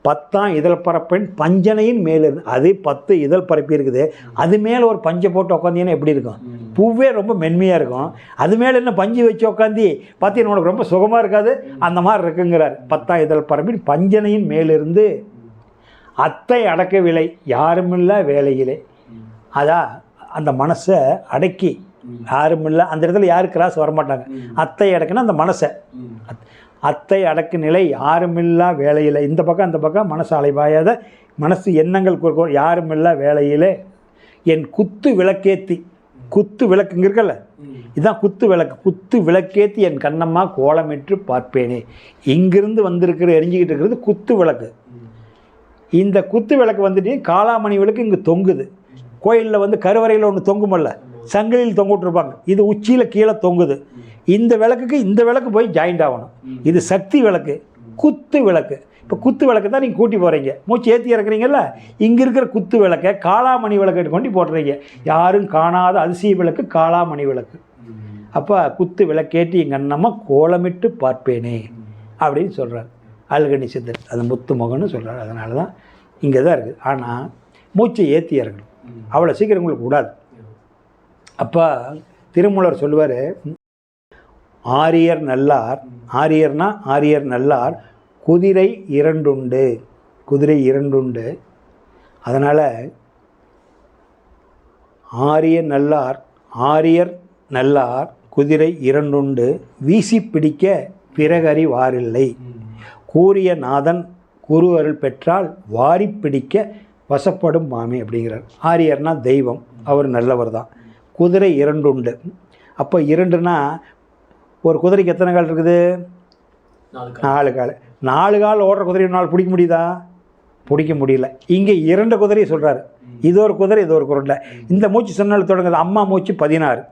10 இதழ் பரப்பின் பஞ்சனையின் மேலே இருந்து. அது 10 இதழ் பரப்பி இருக்குது, அது மேலே ஒரு பஞ்சை போட்டு உட்காந்தீங்கன்னா எப்படி இருக்கும்? பூவே ரொம்ப மென்மையாக இருக்கும். அது மேலே என்ன பஞ்சு வச்சு உட்காந்தி பார்த்தீங்கன்னா உனக்கு ரொம்ப சுகமாக இருக்காது, அந்த மாதிரி இருக்குங்கிறார். 10 இதழ் பரப்பின் பஞ்சனையின் மேலிருந்து அத்தை அடக்கவில்லை யாருமில்ல வேலையிலே. அதான் அந்த மனசை அடக்கி யாருமில்ல, அந்த இடத்துல யாரும் கிராஸ் வரமாட்டாங்க. அத்தை அடக்குன்னா அந்த மனசை, அத்தை அடக்கு நிலை யாருமில்லா வேலையில். இந்த பக்கம் அந்த பக்கம் மனசு அலைபாயாத மனசு எண்ணங்கள் கொடுக்கும். யாருமில்லா வேலையிலே என் குத்து விளக்கேற்றி. குத்து விளக்குங்க இருக்கல்ல, இதுதான் குத்து விளக்கு. குத்து விளக்கேற்றி என் கண்ணம்மா கோலமிட்டு பார்ப்பேனே. இங்கிருந்து வந்திருக்கிற எரிஞ்சிக்கிட்டு இருக்கிறது குத்து விளக்கு. இந்த குத்து விளக்கு வந்துட்டு காளாமணி விளக்கு இங்கே தொங்குது. கோயிலில் வந்து கருவறையில் ஒன்று தொங்குமல்ல, சங்கிலியில் தொங்க விட்டுருப்பாங்க. இது உச்சியில் கீழே தொங்குது. இந்த விளக்குக்கு இந்த விளக்கு போய் ஜாயிண்ட் ஆகணும். இது சக்தி விளக்கு, குத்து விளக்கு. இப்போ குத்து விளக்கு தான் நீங்கள் கூட்டி போகிறீங்க, மூச்சு ஏற்றி இறக்குறீங்கல்ல. இங்கே இருக்கிற குத்து விளக்கை காளாமணி விளக்கு கொண்டு போட்டுறீங்க. யாரும் காணாத அதிசய விளக்கு காளாமணி விளக்கு. அப்போ குத்து விளக்கேற்றி எங்கள் அண்ணம்மா கோலமிட்டு பார்ப்பேனே அப்படின்னு சொல்கிறார் அழுகணி சித்தர். அது முத்து முகம்னு சொல்கிறார். அதனால தான் இங்கே தான் இருக்குது. ஆனால் மூச்சை ஏற்றி இறங்கணும், அவ்வளோ சீக்கிரம் உங்களுக்கு விடாது. அப்போ திருமூலர் சொல்லுவார், ஆரியர் நல்லார். ஆரியர்னா ஆரியர் நல்லார் குதிரை 2 உண்டு. குதிரை 2 உண்டு. அதனால் ஆரியர் நல்லார் குதிரை 2 உண்டு வீசி பிடிக்க பிறகறி வாரில்லை. கூறிய நாதன் குரு அருள் பெற்றால் வாரி பிடிக்க வசப்படும் மாமி அப்படிங்கிறார். ஆரியர்னா தெய்வம், அவர் நல்லவர் தான். குதிரை 2 உண்டு. அப்போ 2னா ஒரு குதிரைக்கு எத்தனை கால் இருக்குது? 4 கால். 4 கால் ஓடுற குதிரை நாள் பிடிக்க முடியுதா? பிடிக்க முடியல. இங்கே 2 குதிரையை சொல்கிறாரு. இது ஒரு குதிரை, இது ஒரு குதிரை. இந்த மூச்சு சொன்னால் தொடங்குது. அம்மா மூச்சு 16,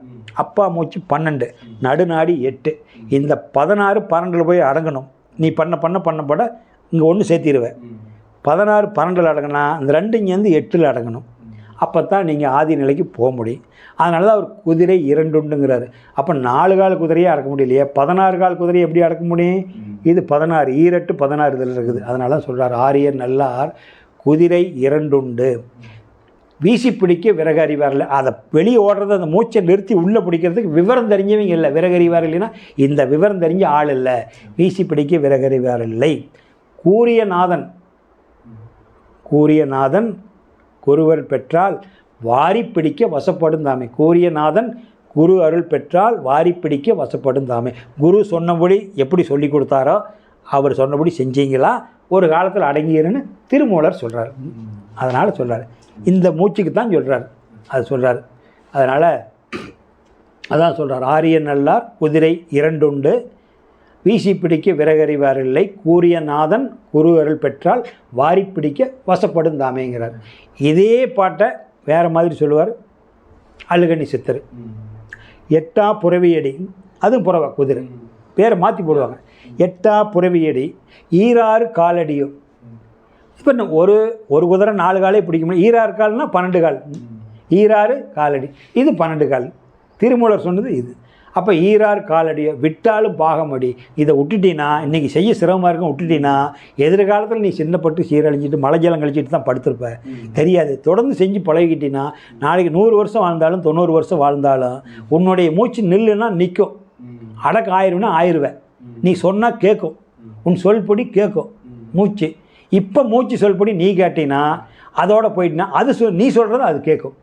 அப்பா மூச்சு 12, நடுநாடி 8. இந்த 16 12 போய் அடங்கணும். நீ பண்ணப்பட இங்கே 1 சேர்த்திடுவேன். 16 12 அடங்கினா இந்த 2 இங்கேருந்து 8 அடங்கணும். அப்போ தான் நீங்கள் ஆதி நிலைக்கு போக முடியும். அதனால தான் அவர் குதிரை 2 உண்டுங்கிறாரு. அப்போ 4 கால் குதிரையே அடக்க முடியலையே, 16 கால் குதிரையை எப்படி அடக்க முடியும்? இது 16 ஈரட்டு 16 இதில் இருக்குது. அதனால தான் சொல்கிறார், ஆரியர் நல்லார் குதிரை 2 உண்டு வீசி பிடிக்க விறகு அறிவாரில்லை. அதை வெளியே ஓடுறது, அந்த மூச்சை நிறுத்தி உள்ளே பிடிக்கிறதுக்கு விவரம் தெரிஞ்சவங்க இல்லை. விறகு அறிவார் இல்லைன்னா இந்த விவரம் தெரிஞ்ச ஆள் இல்லை. வீசி பிடிக்க விறகு அறிவார் இல்லை. கூறிய நாதன் குருவர் பெற்றால் வாரி பிடிக்க வசப்படும் தாமே. கூறிய நாதன் குரு அருள் பெற்றால் வாரி பிடிக்க வசப்படும் தாமே. குரு சொன்னபடி எப்படி சொல்லி கொடுத்தாரோ அவர் சொன்னபடி செஞ்சீங்களா ஒரு காலத்தில் அடங்கியிருன்னு திருமூலர் சொல்கிறார். அதனால் சொல்கிறார், இந்த மூச்சுக்கு தான் சொல்கிறார். அது சொல்கிறார். அதனால் அதான் சொல்கிறார், ஆரியர் நல்லார் குதிரை 2 உண்டு வீசி பிடிக்க விறகறிவார் இல்லை. கூறிய நாதன் குரு அருள் பெற்றால் வாரி பிடிக்க வசப்படும் தாமேங்கிறார். இதே பாட்டை வேறு மாதிரி சொல்லுவார் அழுகணி சித்தர். 8 புறவியடி, அதுவும் புறவா குதிரை, பேரை மாற்றி போடுவாங்க. 8 புறவியடி 16 காலடியும். இப்போ ஒரு குதிரை 4 காலே பிடிக்க முடியும். 16 கால்னா 12 கால், 16 காலடி, இது 12 கால். திருமூலர் சொன்னது இது. அப்போ 16 காலடியோ விட்டாலும் பாகமடி. இதை விட்டுட்டீங்கன்னா இன்றைக்கி செய்ய சிரமமாக இருக்கும். விட்டுட்டீங்கன்னா எதிர்காலத்தில் நீ சின்னப்பட்டு சீரழிஞ்சிட்டு மலை ஜலம் கழிச்சிட்டு தான் படுத்திருப்ப. தெரியாது. தொடர்ந்து செஞ்சு பழகிட்டின்னா நாளைக்கு 100 வருஷம் வாழ்ந்தாலும் 90 வருஷம் வாழ்ந்தாலும் உன்னுடைய மூச்சு நில்லுன்னா நிற்கும். அடக்க ஆயிரும்னா ஆயிடுவேன். நீ சொன்னால் கேட்கும், உன் சொல்படி கேட்கும் மூச்சு. இப்போ மூச்சு சொல்படி நீ கேட்டீங்கன்னா அதோட போயிட்டுனா அது நீ சொல்கிறது அது கேட்கும்.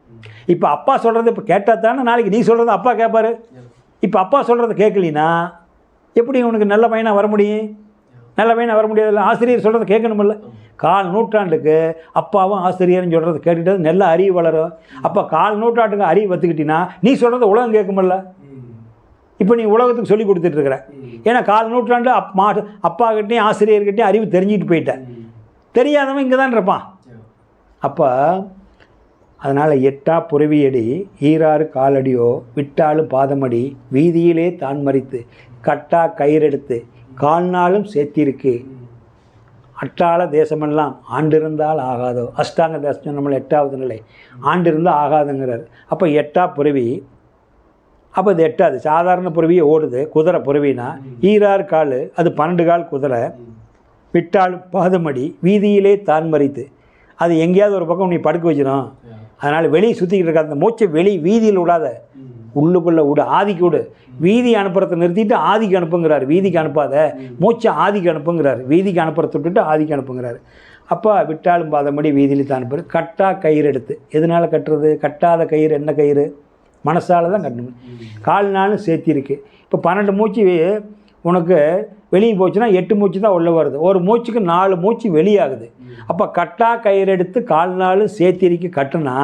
இப்போ அப்பா சொல்கிறது இப்போ கேட்டால் தானே நாளைக்கு நீ சொல்கிறது அப்பா கேட்பாரு. இப்போ அப்பா சொல்கிறத கேட்கலினா எப்படி உனக்கு நல்ல பையனாக வர முடியும்? நல்ல பையனாக வர முடியாதுல்ல. ஆசிரியர் சொல்கிறத கேட்கணுமில்ல. 4 நூற்றாண்டுக்கு அப்பாவும் ஆசிரியர்னு சொல்கிறத கேட்டுட்டு நல்ல அறிவு வளரும். அப்போ 4 நூற்றாண்டுக்கு அறிவு வத்துக்கிட்டினா நீ சொல்கிறத உலகம் கேட்குமில்ல. இப்போ நீ உலகத்துக்கு சொல்லி கொடுத்துட்ருக்குற. ஏன்னா 4 நூற்றாண்டு அப்பாக்கிட்டையும் ஆசிரியர்கிட்டையும் அறிவு தெரிஞ்சுட்டு போயிட்டேன். தெரியாதவன் இங்கே தான் இருப்பான். அப்போ அதனால் எட்டா புறவியடி ஈராறு காலடியோ விட்டாலும் பாதமடி வீதியிலே தான் மறித்து கட்டா கயிறெடுத்து கால்நாளும் சேர்த்திருக்கு அட்டாள தேசமெல்லாம் ஆண்டிருந்தால் ஆகாதோ. அஷ்டாங்க தேசம் நம்மளை 8வது நிலை. ஆண்டிருந்தால் ஆகாதுங்கிறார். அப்போ எட்டா புறவி. அப்போ இது 8வது சாதாரண புறவியை ஓடுது. குதிரை புறவினா ஈராறு கால் அது 12 கால் குதிரை. விட்டாலும் பாதமடி வீதியிலே தான் மறித்து அது எங்கேயாவது ஒரு பக்கம் நீ படுக்க வச்சிடும். அதனால் வெளியே சுற்றிக்கிட்டு இருக்காது. அந்த மூச்சை வீதியில் விடாத, உள்ளுக்குள்ளே விடு, ஆதிக்கு விடு. வீதி அனுப்புறதை நிறுத்திட்டு ஆதிக்கு அனுப்புங்கிறார். வீதிக்கு அனுப்பாத, மூச்சை ஆதிக்கு அனுப்புங்கிறார். வீதிக்கு அனுப்புறத விட்டுட்டு ஆதிக்கு அனுப்புங்கிறார். அப்போ விட்டாலும் பாதமடி வீதியில் தான் அனுப்புறது. கட்டா கயிறு எடுத்து எதனால் கட்டுறது? கட்டாத கயிறு என்ன கயிறு? மனசால் தான் கட்டணும். 4 நாளும் சேர்த்திருக்கு. இப்போ 12 மூச்சு உனக்கு வெளியே போச்சுன்னா 8 மூச்சு தான் உள்ளே வருது. ஒரு மூச்சுக்கு 4 மூச்சு வெளியாகுது. அப்போ கட்டா கயிறு எடுத்து 4 நாளும் சேர்த்திருக்கு கட்டுனா,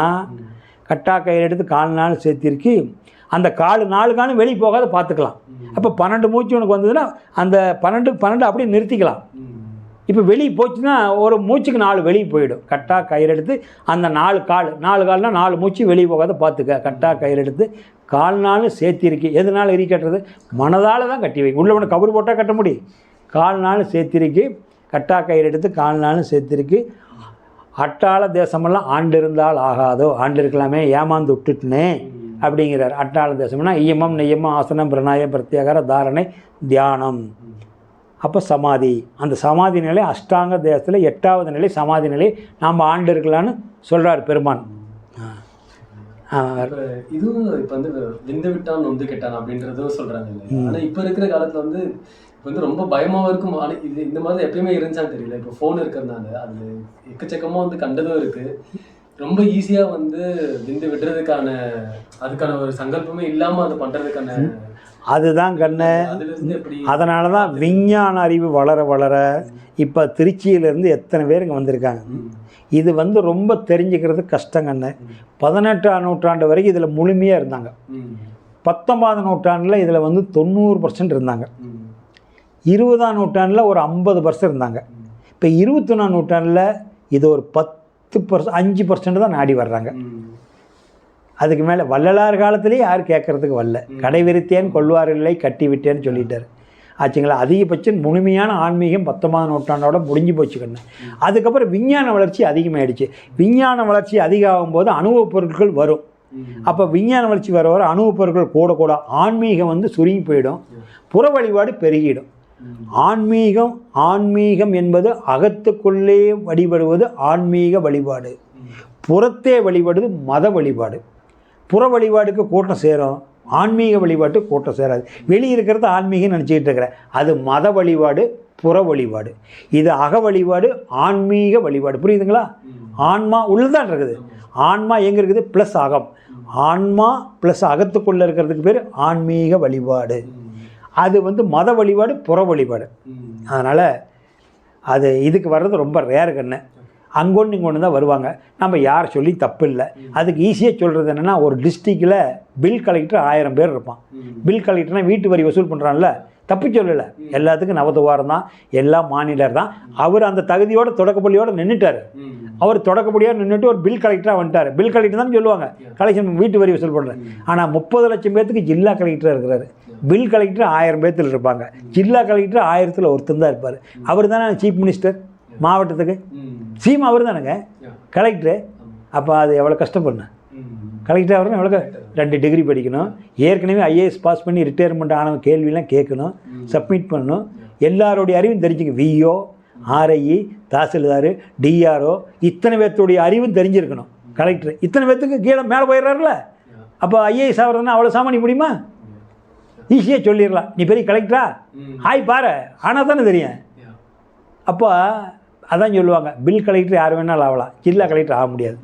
கட்டா கயிறு எடுத்து 4 நாளும் சேர்த்திருக்கு அந்த 4 நாளுக்கான வெளியே போகாத பார்த்துக்கலாம். அப்போ 12 மூச்சு உனக்கு வந்ததுன்னா அந்த 12 அப்படியே நிறுத்திக்கலாம். இப்போ வெளியே போச்சுன்னா ஒரு மூச்சுக்கு 4 வெளியே போயிடும். கட்டா கயிறு எடுத்து அந்த 4 கால்னா 4 மூச்சு வெளியே போகாத பார்த்துக்க. கட்டா கயிறு எடுத்து 4 நாளும் சேர்த்திருக்கு. எதனால் எரி கட்டுறது? மனதால் தான் கட்டி வைக்கும். உள்ளவனை கபரு போட்டால் கட்ட முடியும். 4 நாளும் சேர்த்திருக்கு. கட்டா கயிறு எடுத்து 4 நாளும் சேர்த்திருக்கு. அட்டாள தேசமெல்லாம் ஆண்டு இருந்தால் ஆகாதோ. ஆண்டு இருக்கலாமே, ஏமாந்து விட்டுட்டுனே அப்படிங்கிறார். அட்டாள தேசம்னா இயமம் நெய்யமம் ஆசனம் பிரணாயம் பிரத்யேகர தாரணை தியானம். அப்போ சமாதி. அந்த சமாதி நிலை அஷ்டாங்க தேசத்தில் 8வது நிலை சமாதி நிலை. நாம் ஆண்டு இருக்கலான்னு சொல்கிறார் பெருமான். இதுவும் இப்போ வந்து விந்து விட்டான் நொந்து கெட்டான் அப்படின்றதும் சொல்கிறாங்க. ஆனால் இப்போ இருக்கிற காலத்தில் வந்து இப்போ வந்து ரொம்ப பயமாகவும் இருக்கும். ஆனால் இது இந்த மாதிரி எப்பயுமே இருந்துச்சான்னு தெரியல. இப்போ ஃபோன் இருக்கிறதுனால அது எக்கச்சக்கமாக வந்து கண்டதும் இருக்குது. ரொம்ப ஈஸியாக வந்து விந்து விடுறதுக்கான அதுக்கான ஒரு சங்கல்பமே இல்லாமல் அதை பண்ணுறதுக்கான அதுதான் கண்ணு. அதனால தான் விஞ்ஞான அறிவு வளர வளர இப்போ திருச்சியிலேருந்து எத்தனை பேர் இங்கே வந்திருக்காங்க. இது வந்து ரொம்ப தெரிஞ்சுக்கிறது கஷ்டம் கண்ணு. 18ஆம் நூற்றாண்டு வரைக்கும் இதில் முழுமையாக இருந்தாங்க. 19ஆம் நூற்றாண்டில் இதில் வந்து 90% இருந்தாங்க. 20ஆம் நூற்றாண்டில் ஒரு 50% இருந்தாங்க. இப்போ 21ஆம் நூற்றாண்டில் இது ஒரு 5% தான் நாடி வர்றாங்க. அதுக்கு மேலே வள்ளலார் காலத்திலேயே யார் கேட்குறதுக்கு வரல. கடை விரித்தேன் கொள்வாரில்லை கட்டி விட்டேன்னு சொல்லிட்டார் ஆச்சுங்களா. அதிகபட்சம் முழுமையான ஆன்மீகம் 19ஆம் நூற்றாண்டோட முடிஞ்சு போச்சுக்கண்ணு. அதுக்கப்புறம் விஞ்ஞான வளர்ச்சி அதிகமாகிடுச்சு. விஞ்ஞான வளர்ச்சி அதிகமாகும் போது அணுவப் பொருட்கள் வரும். அப்போ விஞ்ஞான வளர்ச்சி வர வர அணுவப் பொருட்கள் கூட கூட ஆன்மீகம் வந்து சுருங்கி போயிடும். புற வழிபாடு பெருகிடும். ஆன்மீகம் என்பது அகத்துக்குள்ளே வழிபடுவது ஆன்மீக வழிபாடு. புறத்தே வழிபடுவது மத வழிபாடு. புற வழிபாடுக்கு கூட்டம் சேரும், ஆன்மீக வழிபாட்டு கூட்டம் சேராது. வெளியே இருக்கிறது ஆன்மீகம் நினச்சிக்கிட்டு இருக்கிறேன். அது மத வழிபாடு, புற வழிபாடு. இது அக வழிபாடு, ஆன்மீக வழிபாடு. புரியுதுங்களா? ஆன்மா உள்ளதான் இருக்குது. ஆன்மா எங்கே இருக்குது? ப்ளஸ் அகம். ஆன்மா ப்ளஸ் அகத்துக்குள்ளே இருக்கிறதுக்கு பேர் ஆன்மீக வழிபாடு. அது வந்து மத வழிபாடு, புற வழிபாடு. அதனால் அது இதுக்கு வர்றது ரொம்ப ரேர் கண்ணு. அங்கொன்று இங்கே ஒன்று தான் வருவாங்க. நம்ம யார் சொல்லி தப்பு இல்லை. அதுக்கு ஈஸியாக சொல்கிறது என்னென்னா, ஒரு டிஸ்ட்ரிக்டில் பில் கலெக்டர் 1000 பேர் இருப்பான். பில் கலெக்டர்னால் வீட்டு வரி வசூல் பண்ணுறான்ல, தப்பு சொல்லலை. எல்லாத்துக்கும் நவதுவாரம் தான், எல்லாம் மாநிலர் தான். அவர் அந்த தகுதியோட தொடக்கப்பள்ளியோடு நின்றுட்டார். அவர் தொடக்கப்படியாக நின்றுட்டு ஒரு பில் கலெக்டராக வந்துட்டார். பில் கலெக்டர் தான் சொல்லுவாங்க, கலெக்ஷன் வீட்டு வரி வசூல் பண்ணுறேன். ஆனால் 30 லட்சம் பேர்த்துக்கு ஜில்லா கலெக்டராக இருக்கிறாரு. பில் கலெக்டர் 1000 பேர்த்தில் இருப்பாங்க. ஜில்லா கலெக்டர் 1000ல் ஒருத்தர் தான் இருப்பார். அவர் தானே சீஃப் மினிஸ்டர் மாவட்டத்துக்கு. சீமா அவர் தானுங்க கலெக்டரு. அப்போ அது எவ்வளோ கஷ்டப்படணும். கலெக்டர் ஆகிறோம் எவ்வளோ 2 டிகிரி படிக்கணும். ஏற்கனவே ஐஏஎஸ் பாஸ் பண்ணி ரிட்டையர்மெண்ட் ஆனவங்க கேள்வியெல்லாம் கேட்கணும், சப்மிட் பண்ணணும். எல்லாருடைய அறிவும் தெரிஞ்சுங்க. விஓ, ஆர்ஐஇ, தாசில்தார், டிஆர்ஓ இத்தனை பேர்த்துடைய அறிவும் தெரிஞ்சிருக்கணும். கலெக்டர் இத்தனை பேர்த்துக்கு கீழே மேலே போயிடுறாருல. அப்போ ஐஏஎஸ் ஆகிறதுனா அவ்வளோ சாமானிய முடியுமா? ஈஸியாக சொல்லிடலாம். நீ பெரிய கலெக்டரா ஆய் பாரு, ஆனால் தானே தெரியும். அப்போ அதான் சொல்லுவாங்க, பில் கலெக்டர் யார் வேணாலும் ஆகலாம், ஜில்லா கலெக்டர் ஆக முடியாது.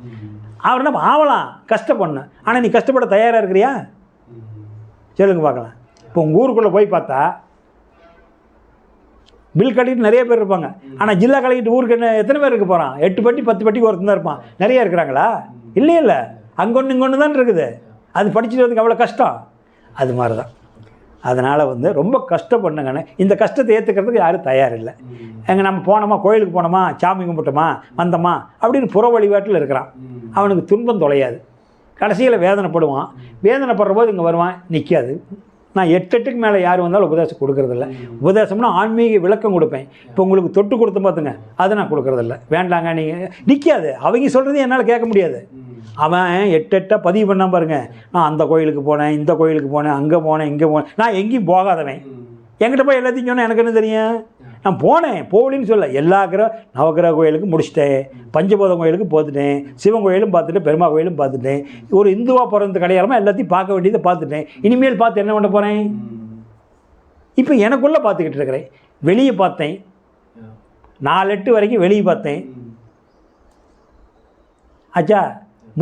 அவர் என்ன ஆகலாம், கஷ்டப்படணும். ஆனால் நீ கஷ்டப்பட தயாராக இருக்கிறியா? சொல்லுங்க பார்க்கலாம். இப்போ உங்கள் ஊருக்குள்ளே போய் பார்த்தா பில் கலெக்டர் நிறைய பேர் இருப்பாங்க. ஆனால் ஜில்லா கலெக்டர் ஊருக்கு என்ன எத்தனை பேர் இருக்க போகிறான்? 8 பட்டி 10 பட்டிக்கு ஒருத்தன் தான் இருப்பான். நிறைய இருக்கிறாங்களா? இல்லை, அங்கொன்று இங்கொன்று தான் இருக்குது. அது படிச்சுட்டு வரதுக்கு அவ்வளோ கஷ்டம். அது மாதிரி தான். அதனால் ரொம்ப கஷ்டப்படணுங்கண்ணே. இந்த கஷ்டத்தை ஏற்றுக்கிறதுக்கு யாரும் தயாரில்லை. எங்கே நம்ம போனோமா, கோயிலுக்கு போனோமா, சாமி கும்பிட்டோமா, வந்தோமா அப்படின்னு புற வழிபாட்டில் இருக்கிறான். அவனுக்கு துன்பம் தொலையாது. கடைசியில் வேதனைப்படுவான். வேதனைப்படுற போது இங்கே வருவான், நிற்காது. நான் 8 மேலே யார் வந்தாலும் உபதேசம் கொடுக்குறதில்ல. உபதேசம்னா ஆன்மீக விளக்கம் கொடுப்பேன். இப்போ உங்களுக்கு தொட்டு கொடுத்து பார்த்துங்க, அதை நான் கொடுக்குறதில்ல. வேண்டாங்க, நீங்கள் நிற்காது. அவங்க சொல்கிறது என்னால் கேட்க முடியாது. அவன் 8 பதிவு பண்ணால் பாருங்க, நான் அந்த கோயிலுக்கு போனேன், இந்த கோயிலுக்கு போனேன், அங்கே போனேன், இங்கே போனேன். நான் எங்கேயும் போகாதவன். என்கிட்ட போய் எல்லாத்தையும் சொன்னேன், எனக்கு என்ன தெரியும்? நான் போனேன், போகலின்னு சொல்ல. எல்லா நவகிரக கோயிலுக்கு முடிச்சிட்டேன், பஞ்சபோதம் கோயிலுக்கு போத்துட்டேன், சிவன் கோயிலும் பார்த்துட்டேன், பெருமா கோயிலும் பார்த்துட்டேன். ஒரு இந்துவாக பிறந்த கிடையாமல் எல்லாத்தையும் பார்க்க வேண்டியதை பார்த்துட்டேன். இனிமேல் பார்த்து என்ன பண்ண போகிறேன்? இப்போ எனக்குள்ளே பார்த்துக்கிட்டு இருக்கிறேன். வெளியே பார்த்தேன், 4 8 வரைக்கும் வெளியே பார்த்தேன். ஆச்சா,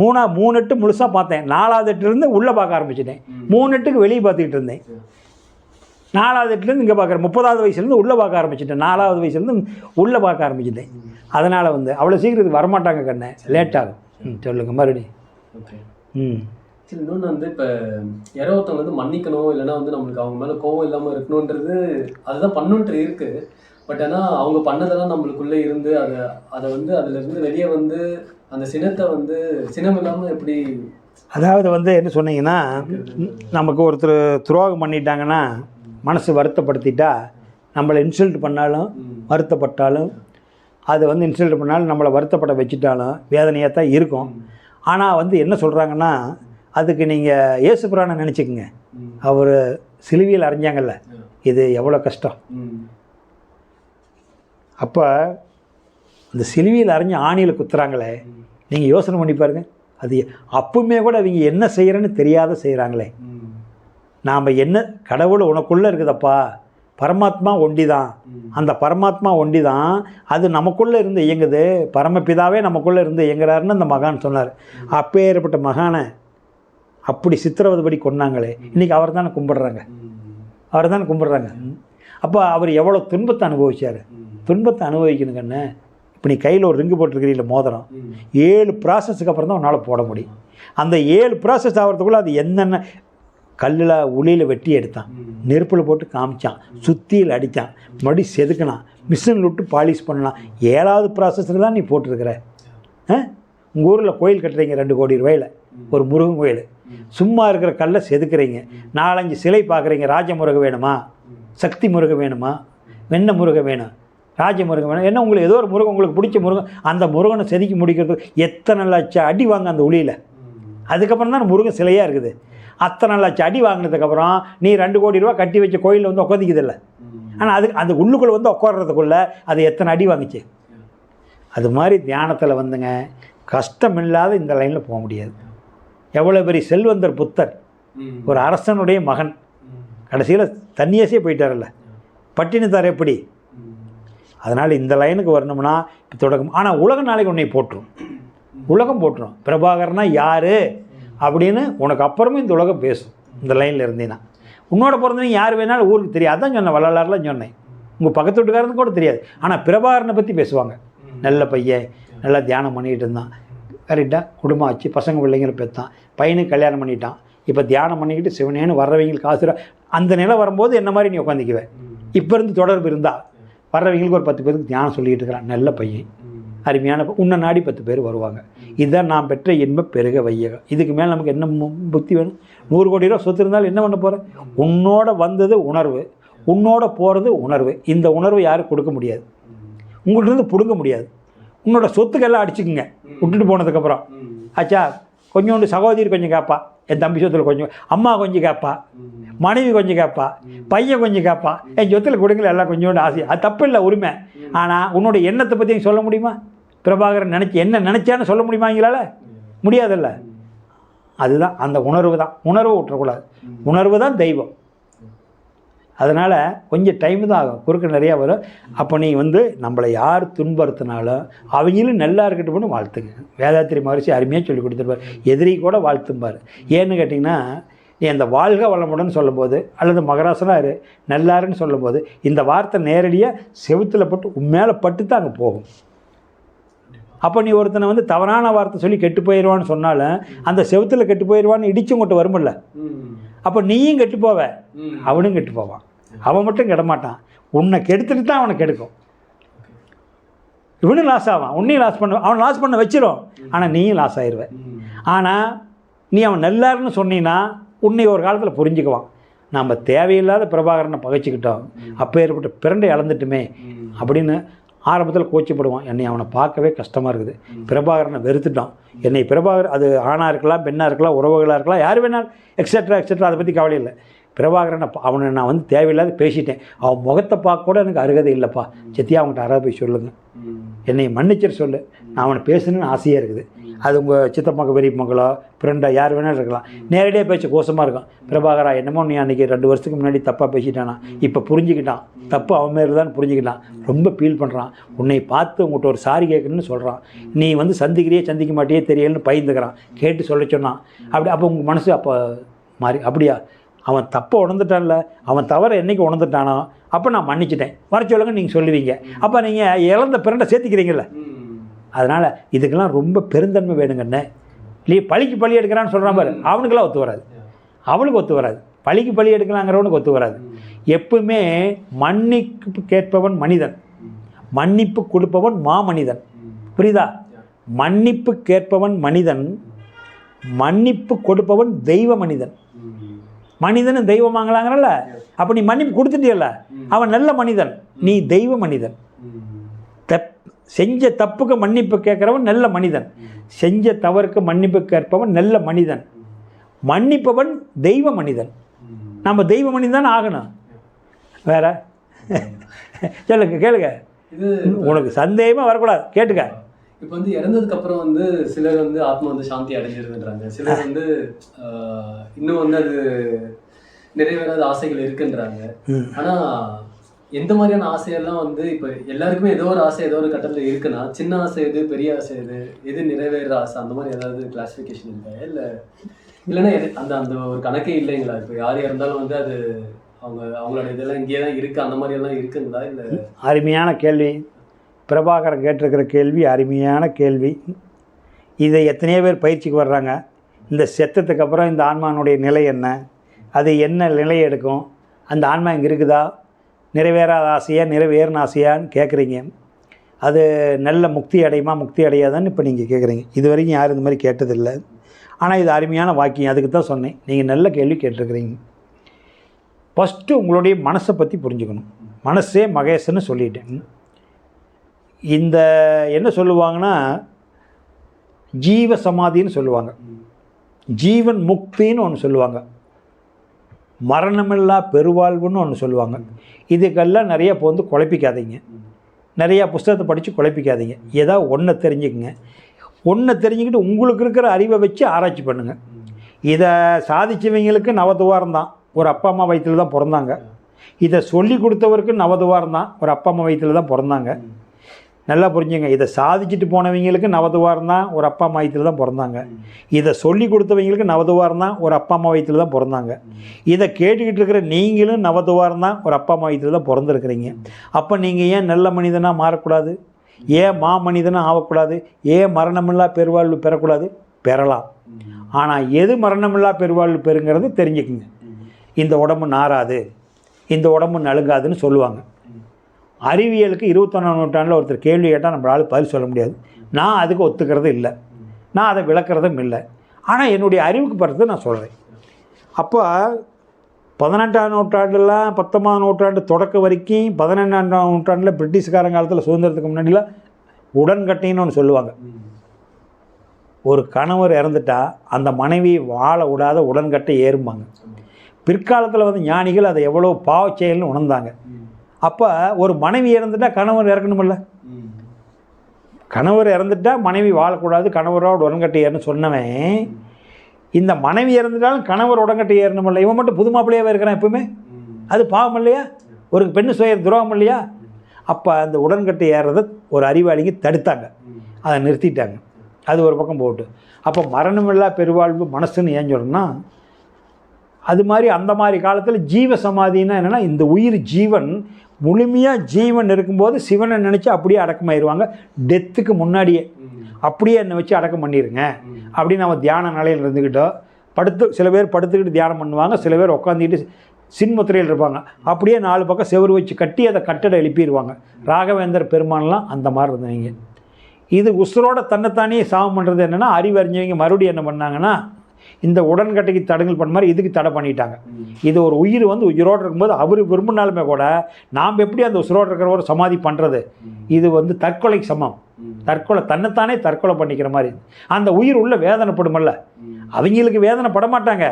3 8 முழுசாக பார்த்தேன். 4வது 8லேருந்து உள்ளே பார்க்க ஆரம்பிச்சிட்டேன். 3 8க்கு வெளியே பார்த்துக்கிட்டு இருந்தேன். 4வது 8லேருந்து இங்கே பார்க்குறேன். 30வது வயசுலேருந்து உள்ளே பார்க்க ஆரம்பிச்சிட்டேன். 4வது வயசுலேருந்து உள்ளே பார்க்க ஆரம்பிச்சிட்டேன். அதனால் அவ்வளோ சீக்கிரத்துக்கு வரமாட்டாங்க கண்ணே, லேட் ஆகும். சொல்லுங்கள் மறுபடியும். ஓகே. சரி, இன்னொன்று இப்போ யாரோ ஒருத்தவங்க மன்னிக்கணும், இல்லைன்னா நம்மளுக்கு அவங்க மேலே கோவம் இல்லாமல் இருக்கணுன்றது அதுதான் பண்ணுன்ட்டு இருக்குது. பட் ஆனால் அவங்க பண்ணதெல்லாம் நம்மளுக்குள்ளே இருந்து அதை அதுலேருந்து வெளியே அந்த சினத்தை சினம் இல்லாமல் எப்படி? அதாவது என்ன சொன்னீங்கன்னா, நமக்கு ஒருத்தர் துரோகம் பண்ணிட்டாங்கன்னா மனசு வருத்தப்படுத்திட்டா, நம்மளை இன்சல்ட் பண்ணாலும் வருத்தப்பட்டாலும், அது இன்சல்ட் பண்ணாலும் நம்மளை வருத்தப்பட வச்சுட்டாலும் வேதனையாக தான் இருக்கும். ஆனால் என்ன சொல்கிறாங்கன்னா, அதுக்கு நீங்கள் இயேசு புராணம் நினச்சிக்கோங்க. அவர் சிலுவையில் அரைஞ்சாங்கல்ல, இது எவ்வளோ கஷ்டம். அப்போ அந்த சிலுவையில் அரைஞ்ச ஆணியில் குத்துறாங்களே, நீங்கள் யோசனை பண்ணி பாருங்கள். அது அப்பவுமே கூட அவங்க என்ன செய்கிறேன்னு தெரியாத செய்கிறாங்களே. நாம் என்ன, கடவுள் உனக்குள்ளே இருக்குதப்பா, பரமாத்மா ஒண்டி தான். அந்த பரமாத்மா ஒண்டி தான், அது நமக்குள்ளே இருந்து இயங்குது. பரமபிதாவே நமக்குள்ளே இருந்து இயங்குறாருன்னு அந்த மகான் சொன்னார். அப்பேற்பட்ட மகானை அப்படி சித்திரவதைப்படி கொண்டாங்களே, இன்றைக்கி அவர் தானே கும்பிட்றாங்க. அப்போ அவர் எவ்வளோ துன்பத்தை அனுபவிச்சார். துன்பத்தை அனுபவிக்கணுங்கண்ணே. இப்போ நீ கையில் ஒரு ரிங்கு போட்டிருக்கிறீங்கள, மோதிரம், 7 ப்ராசஸுக்கு அப்புறம் தான் உன்னால் போட முடியும். அந்த 7 ப்ராசஸ் ஆகிறதுக்குள்ளே அது என்னென்ன கல்லில் உளியில் வெட்டி எடுத்தான், நெருப்பில் போட்டு காமிச்சான், சுத்தியில் அடித்தான், மறுபடியும் செதுக்கினான், மிஷினில் விட்டு பாலிஷ் பண்ணலாம். 7வது ப்ராசஸில் தான் நீ போட்டிருக்கிற. உங்கள் ஊரில் கோயில் கட்டுறீங்க 2 கோடி ரூபாயில், ஒரு முருகன் கோயில். சும்மா இருக்கிற கல்லை செதுக்குறீங்க. 4 5 சிலை பார்க்குறீங்க. ராஜமுருகன் வேணுமா, சக்தி முருகன் வேணுமா, வெண்ண முருகன் வேணும், ராஜமுருகன் வேணும், என்ன உங்களுக்கு ஏதோ ஒரு முருகன் உங்களுக்கு பிடிச்ச முருகன். அந்த முருகனை செதுக்கி முடிக்கிறதுக்கு எத்தனை லட்சம் அடி வாங்க அந்த உளியில். அதுக்கப்புறம் தான் முருகன் சிலையாக இருக்குது. அத்தனை லட்சம் அடி வாங்கினதுக்கப்புறம் நீ 2 கோடி ரூபா கட்டி வச்ச கோயிலில் உட்காந்துக்குதில்ல. ஆனால் அந்த உள்ளுக்குள்ளே உட்காடுறதுக்குள்ளே அது எத்தனை அடி வாங்கிச்சு. அது மாதிரி தியானத்தில் கஷ்டம் இல்லாத இந்த லைனில் போக முடியாது. எவ்வளோ பெரிய செல்வந்தர் புத்தர், ஒரு அரசனுடைய மகன், கடைசியில் தண்ணியாசே போயிட்டார்ல, பட்டினத்தார் எப்படி. அதனால் இந்த லைனுக்கு வரணும்னா இப்போ தொடக்கம். ஆனால் உலகம் நாளைக்கு உன்னை போட்டுரும், உலகம் போட்டுரும். பிரபாகரனா யார் அப்படின்னு உனக்கு அப்புறமே இந்த உலகம் பேசும். இந்த லைனில் இருந்தீங்கன்னா உன்னோட பிறந்தவங்க யார் வேணாலும் ஊருக்கு தெரியாது. அதான் சொன்னேன், வள்ளலாறுலாம் சொன்னேன். உங்கள் பக்கத்து வீட்டுக்காரனுக்கு கூட தெரியாது. ஆனால் பிரபாகரனை பற்றி பேசுவாங்க. நல்ல பையன், நல்லா தியானம் பண்ணிகிட்டு இருந்தான், கரெக்டாக குடும்பம் ஆச்சு, பசங்க பிள்ளைங்களை பெற்றான், பையனுக்கு கல்யாணம் பண்ணிட்டான், இப்போ தியானம் பண்ணிக்கிட்டு சிவனேன்னு வர்றவங்களுக்கு ஆசிர. அந்த நிலை வரும்போது என்ன மாதிரி நீ உட்காந்துக்குவேன். இப்போ இருந்து தொடர்பு இருந்தால் வர்றவங்களுக்கு ஒரு 10 பேருக்கு தியானம் சொல்லிகிட்டு இருக்கிறான், நல்ல பையன், அருமையான உன்னை நாடி 10 பேர் வருவாங்க. இதுதான் நான் பெற்ற இன்ப பெருக வையகம். இதுக்கு மேலே நமக்கு என்ன புத்தி வேணும்? 100 கோடி ரூபா சொத்து இருந்தாலும் என்ன பண்ண போகிறேன்? உன்னோட வந்தது உணர்வு, உன்னோட போகிறது உணர்வு. இந்த உணர்வு யாரும் கொடுக்க முடியாது, உங்கள்கிட்ட பிடுங்க முடியாது. உன்னோட சொத்துக்கெல்லாம் அடிச்சுக்குங்க விட்டுட்டு போனதுக்கப்புறம். ஆச்சா, கொஞ்சோண்டு சகோதரி கொஞ்சம் கேட்பா, என் தம்பி சொத்தில் கொஞ்சம், அம்மா கொஞ்சம் கேட்பா, மனைவி கொஞ்சம் கேட்பா, பையன் கொஞ்சம் கேட்பா, என் சொத்தில் கொடுக்கல எல்லாம் கொஞ்சோண்டு ஆசை. அது தப்பு இல்லை, உரிமை. ஆனால் உன்னோட எண்ணத்தை பற்றி சொல்ல முடியுமா? பிரபாகரன் என்ன நினச்சான்னு சொல்ல முடியுமா? எங்களால் முடியாதல்ல. அதுதான் அந்த உணர்வு தான். உணர்வை விட்டுறக்கூடாது. உணர்வு தான் தெய்வம். அதனால் கொஞ்சம் டைம் தான் ஆகும், குறுக்க நிறையா வரும். அப்போ நீ வந்து நம்மளை யார் துன்புறுத்தினாலும் அவங்களும் நல்லா இருக்கட்டும்னு வாழ்த்துங்க. வேதாத்திரி மகரிஷி அருமையாக சொல்லி கொடுத்துருப்பார், எதிரி கூட வாழ்த்தும்பார். ஏன்னு கேட்டிங்கன்னா, நீ அந்த வாழ்க வளமுடன் சொல்லும்போது அல்லது மகராசனாக நல்லாருன்னு சொல்லும்போது இந்த வார்த்தை நேரடியாக செவுத்தில் பட்டு மேலே பட்டு தான் அங்கே போகும். அப்போ நீ ஒருத்தனை வந்து தவறான வார்த்தை சொல்லி கெட்டு போயிடுவான்னு சொன்னாலும் அந்த செவுத்தில் கெட்டு போயிடுவான்னு இடிச்சு கொண்டு வருமில்ல, அப்போ நீயும் கெட்டு போவ, அவனும் கெட்டு போவான். அவன் மட்டும் கெடமாட்டான், உன்னை கெடுத்துட்டு தான் அவனை கெடுக்கும். இவனும் லாஸ் ஆவான், உன்னையும் லாஸ் பண்ண, அவன் லாஸ் பண்ண வச்சிடும், ஆனால் நீயும் லாஸ் ஆயிடுவேன். ஆனால் நீ அவன் நல்லாருன்னு சொன்னீன்னா உன்னை ஒரு காலத்தில் புரிஞ்சுக்குவான். நம்ம தேவையில்லாத பிரபாகரனை பகைச்சிக்கிட்டோம், அப்போ ஏற்பட்ட பிறண்டை இழந்துட்டுமே அப்படின்னு ஆரம்பத்தில் கோச்சிப்படுவான். என்னை அவனை பார்க்கவே கஷ்டமாக இருக்குது, பிரபாகரனை வெறுத்துட்டான், என்னை பிரபாகர் அது ஆணாக இருக்கலாம் பெண்ணாக இருக்கலாம் உறவுகளாக இருக்கலாம் யார் வேணாலும் எக்ஸட்ரா எக்ஸட்ரா, அதை பற்றி கவலை இல்லை. பிரபாகரனை அவனை நான் வந்து தேவையில்லாத பேசிட்டேன், அவன் முகத்தை பார்க்க கூட எனக்கு அருகதை இல்லைப்பா, சத்தியா அவன்கிட்ட யாராவது போய் சொல்லுங்கள், என்னை மன்னிச்சிட்டு சொல்லு, நான் அவனை பேசணுன்னு ஆசையாக இருக்குது. அது உங்கள் சித்தப்பங்க பெரியப்பங்களோ ஃப்ரெண்டோ யார் வேணாலும் இருக்கலாம். நேரடியாக பேச்சு கோசமாக இருக்கும், பிரபாகரா என்னமோ நீ அன்றைக்கி 2 வருஷத்துக்கு முன்னாடி தப்பாக பேசிட்டானா, இப்போ புரிஞ்சுக்கிட்டான், தப்பு அவன் மாரி தான் புரிஞ்சுக்கிட்டான், ரொம்ப ஃபீல் பண்ணுறான், உன்னை பார்த்து உங்கள்கிட்ட ஒரு சாரி கேட்கணுன்னு சொல்கிறான், நீ வந்து சந்திக்கிறியே சந்திக்க மாட்டியே தெரியலன்னு பயந்துக்கிறான், கேட்டு சொல்ல சொன்னான். அப்படி அப்போ உங்கள் மனசு அப்போ மாறி, அப்படியா அவன் தப்பை உணர்ந்துட்டான்ல, அவன் தவறை என்றைக்கு உணர்ந்துட்டானோ அப்போ நான் மன்னிச்சிட்டேன் வர சொல்லுங்க நீங்கள் சொல்லுவீங்க. அப்போ நீங்கள் இழந்த பிறண்டை சேர்த்துக்கிறீங்கள. அதனால் இதுக்கெல்லாம் ரொம்ப பெருந்தன்மை வேணுங்கண்ணே. இல்லையே பழிக்கு பழி எடுக்கிறான்னு சொல்கிறான் பாரு, அவனுக்கெல்லாம் ஒத்து வராது, அவனுக்கு ஒத்து வராது, பழிக்கு பழி எடுக்கலாங்கிறவனுக்கு ஒத்து வராது. எப்பவுமே மன்னிப்பு கேட்பவன் மனிதன், மன்னிப்பு கொடுப்பவன் மாமனிதன். புரியுதா? மன்னிப்பு கேட்பவன் மனிதன், மன்னிப்பு கொடுப்பவன் தெய்வ மனிதன். மனிதனும் தெய்வம் வாங்கலாங்கிறல்ல, அப்போ நீ மன்னிப்பு கொடுத்துட்டியல்ல, அவன் நல்ல மனிதன், நீ தெய்வ மனிதன். செஞ்ச தப்புக்கு மன்னிப்பு கேட்குறவன் நல்ல மனிதன், செஞ்ச தவறுக்கு மன்னிப்பு கேட்பவன் நல்ல மனிதன், மன்னிப்பவன் தெய்வ மனிதன். நம்ம தெய்வ மனிதன் ஆகணும். வேற சொல்லுங்க, கேளுங்க, உனக்கு சந்தேகமாக வரக்கூடாது, கேட்டுக்க. இப்போ வந்து இறந்ததுக்கு அப்புறம் வந்து சிலர் வந்து ஆத்மா வந்து சாந்தி அடைஞ்சிருதுன்றாங்க, சிலர் வந்து இன்னும் வந்து அது நிறைவேறாத ஆசைகள் இருக்குன்றாங்க. ஆனா எந்த மாதிரியான ஆசையெல்லாம் வந்து இப்போ எல்லாருக்குமே ஏதோ ஒரு ஆசை ஏதோ ஒரு கட்டத்தில் இருக்குன்னா, சின்ன ஆசை எது, பெரிய ஆசை எது, எது நிறைவேற ஆசை, அந்த மாதிரி ஏதாவது கிளாஸிஃபிகேஷன் இருக்கா? இல்லைன்னா அந்த அந்த ஒரு கணக்கே இல்லைங்களா? இப்போ யார் இருந்தாலும் வந்து அது அவங்களோட இதெல்லாம் இங்கே தான் இருக்குது, அந்த மாதிரி எல்லாம் இருக்குங்களா? இல்லை, அருமையான கேள்வி பிரபாகரன் கேட்டிருக்கிற கேள்வி, அருமையான கேள்வி. இதை எத்தனையோ பேர் பயிற்சிக்கு வர்றாங்க. இந்த செத்தத்துக்கு அப்புறம் இந்த ஆன்மானுடைய நிலை என்ன, அது என்ன நிலையை எடுக்கும், அந்த ஆன்மா இங்கே இருக்குதா, நிறைவேறாத ஆசையா நிறைவேறின ஆசையான்னு கேட்குறீங்க. அது நல்ல முக்தி அடையுமா முக்தி அடையாதான்னு இப்போ நீங்கள் கேட்குறீங்க. இது வரைக்கும் யாரும் இந்த மாதிரி கேட்டதில்லை. ஆனால் இது அருமையான வாக்கியம், அதுக்கு தான் சொன்னேன். நீங்கள் நல்ல கேள்வி கேட்டிருக்கிறீங்க. ஃபஸ்ட்டு உங்களுடைய மனசை பற்றி புரிஞ்சுக்கணும். மனசே மகேசன்னு சொல்லிட்டேன். இந்த என்ன சொல்லுவாங்கன்னா ஜீவ சமாதின்னு சொல்லுவாங்க, ஜீவன் முக்தின்னு ஒன்று சொல்லுவாங்க, மரணமில்லா பெருவாழ்வுன்னு ஒன்று சொல்லுவாங்க. இதுக்கெல்லாம் நிறைய இப்போ வந்து குழப்பிக்காதீங்க, நிறையா புஸ்தகத்தை படித்து குழப்பிக்காதீங்க. ஏதாவது ஒன்றை தெரிஞ்சுக்குங்க. ஒன்றை தெரிஞ்சுக்கிட்டு உங்களுக்கு இருக்கிற அறிவை வச்சு ஆராய்ச்சி பண்ணுங்கள். இதை சாதிச்சவங்களுக்கு நவதுவாரம் தான், ஒரு அப்பா அம்மா வயிற்றில் தான் பிறந்தாங்க. இதை சொல்லி கொடுத்தவருக்கு நவதுவாரம் தான், ஒரு அப்பா அம்மா வயிற்றில் தான் பிறந்தாங்க. நல்லா புரிஞ்சுங்க. இதை சாதிச்சுட்டு போனவங்களுக்கு நவதுவாரம் தான், ஒரு அப்பா அம்மா வயிற்றில் தான் பிறந்தாங்க. இதை சொல்லி கொடுத்தவங்களுக்கு நவதுவாரம் தான், ஒரு அப்பா அம்மா வயிற்றில் தான் பிறந்தாங்க. இதை கேட்டுக்கிட்டு இருக்கிற நீங்களும் நவதுவாரம் தான், ஒரு அப்பா அம்மா வயிற்றில் தான் பிறந்திருக்கிறீங்க. அப்போ நீங்கள் ஏன் நல்ல மனிதனாக மாறக்கூடாது, ஏன் மனிதனாக ஆகக்கூடாது, ஏன் மரணமில்லா பெருவாழ்வு பெறக்கூடாது? பெறலாம். ஆனால் எது மரணமில்லா பெருவாழ்வு பெறுங்கிறது தெரிஞ்சுக்குங்க. இந்த உடம்பு நாராது, இந்த உடம்பு நலுங்காதுன்னு சொல்லுவாங்க. அறிவியலுக்கு 21ஆம் நூற்றாண்டில் ஒருத்தர் கேள்வி கேட்டால் நம்மளால் பதில் சொல்ல முடியாது. நான் அதுக்கு ஒத்துக்கிறது இல்லை, நான் அதை விளக்குறதும் இல்லை. ஆனால் என்னுடைய அறிவுக்கு பிறகு நான் சொல்கிறேன். அப்போ 18ஆம் நூற்றாண்டுலாம் 19ஆம் நூற்றாண்டு தொடக்க வரைக்கும் 18ஆம் நூற்றாண்டில் பிரிட்டிஷ்காரங்க காலத்தில் சுதந்திரத்துக்கு முன்னாடிலாம் உடன்கட்டைன்னு ஒன்று சொல்லுவாங்க. ஒரு கணவர் இறந்துட்டா அந்த மனைவி வாழ விடாத உடன்கட்டை ஏறும்பாங்க. பிற்காலத்தில் வந்து ஞானிகள் அதை எவ்வளோ பாவச்செயல்னு உணர்ந்தாங்க. அப்போ ஒரு மனைவி இறந்துட்டால் கணவர் இறக்கணுமில்ல, கணவர் இறந்துட்டால் மனைவி வாழக்கூடாது, கணவரோட உடன்கட்டை ஏறணும்னு சொன்னவன் இந்த மனைவி இறந்துட்டாலும் கணவர் உடன்கட்டை ஏறணுமில்ல. இவன் மட்டும் புது மாப்பிள்ளையாகவே இருக்கிறான் எப்பவுமே. அது பாவம் இல்லையா? ஒரு பெண்ணு சுய துரோகம் இல்லையா? அப்போ அந்த உடன்கட்டை ஏறுறதை ஒரு அறிவாளிக்கு தடுத்தாங்க, அதை நிறுத்திட்டாங்க. அது ஒரு பக்கம் போட்டு, அப்போ மரணமில்லா பெருவாழ்வு மனசுன்னு ஏன் சொல்கிறேன்னா, அது மாதிரி அந்த மாதிரி காலத்தில் ஜீவ சமாதின்னா என்னென்னா, இந்த உயிர் ஜீவன் முழுமையாக ஜீவன் இருக்கும்போது சிவனை நினச்சி அப்படியே அடக்கமாயிருவாங்க. டெத்துக்கு முன்னாடியே அப்படியே என்னை வச்சு அடக்கம் பண்ணிடுங்க அப்படின்னு நம்ம தியான நிலையில் இருந்துக்கிட்டோம். சில பேர் படுத்துக்கிட்டு தியானம் பண்ணுவாங்க, சில பேர் உட்காந்துக்கிட்டு சின்முத்திரையில் இருப்பாங்க. அப்படியே 4 பக்கம் செவுறு வச்சு கட்டி அதை கட்டடம் எழுப்பிடுவாங்க. ராகவேந்திர பெருமான்லாம் அந்த மாதிரி இருந்தவங்க. இது உசுரோட தன்னைத்தானே சாபம் பண்ணுறது என்னென்னா, அறிவறிஞ்சவங்க மறுபடியும் என்ன பண்ணாங்கன்னா, இந்த உடன்கட்டைக்கு தடங்கல் பண்ண மாதிரி இதுக்கு தடை பண்ணிட்டாங்க. இது ஒரு உயிர் உயிரோடு இருக்கும்போது அவர் விரும்பினாலுமே கூட நாம் எப்படி அந்த உசுரோடு இருக்கிறவரை சமாதி பண்ணுறது? இது தற்கொலைக்கு சமம். தற்கொலை, தன்னைத்தானே தற்கொலை பண்ணிக்கிற மாதிரி. அந்த உயிர் உள்ள வேதனைப்படுமல்ல, அவங்களுக்கு வேதனை பட மாட்டாங்க,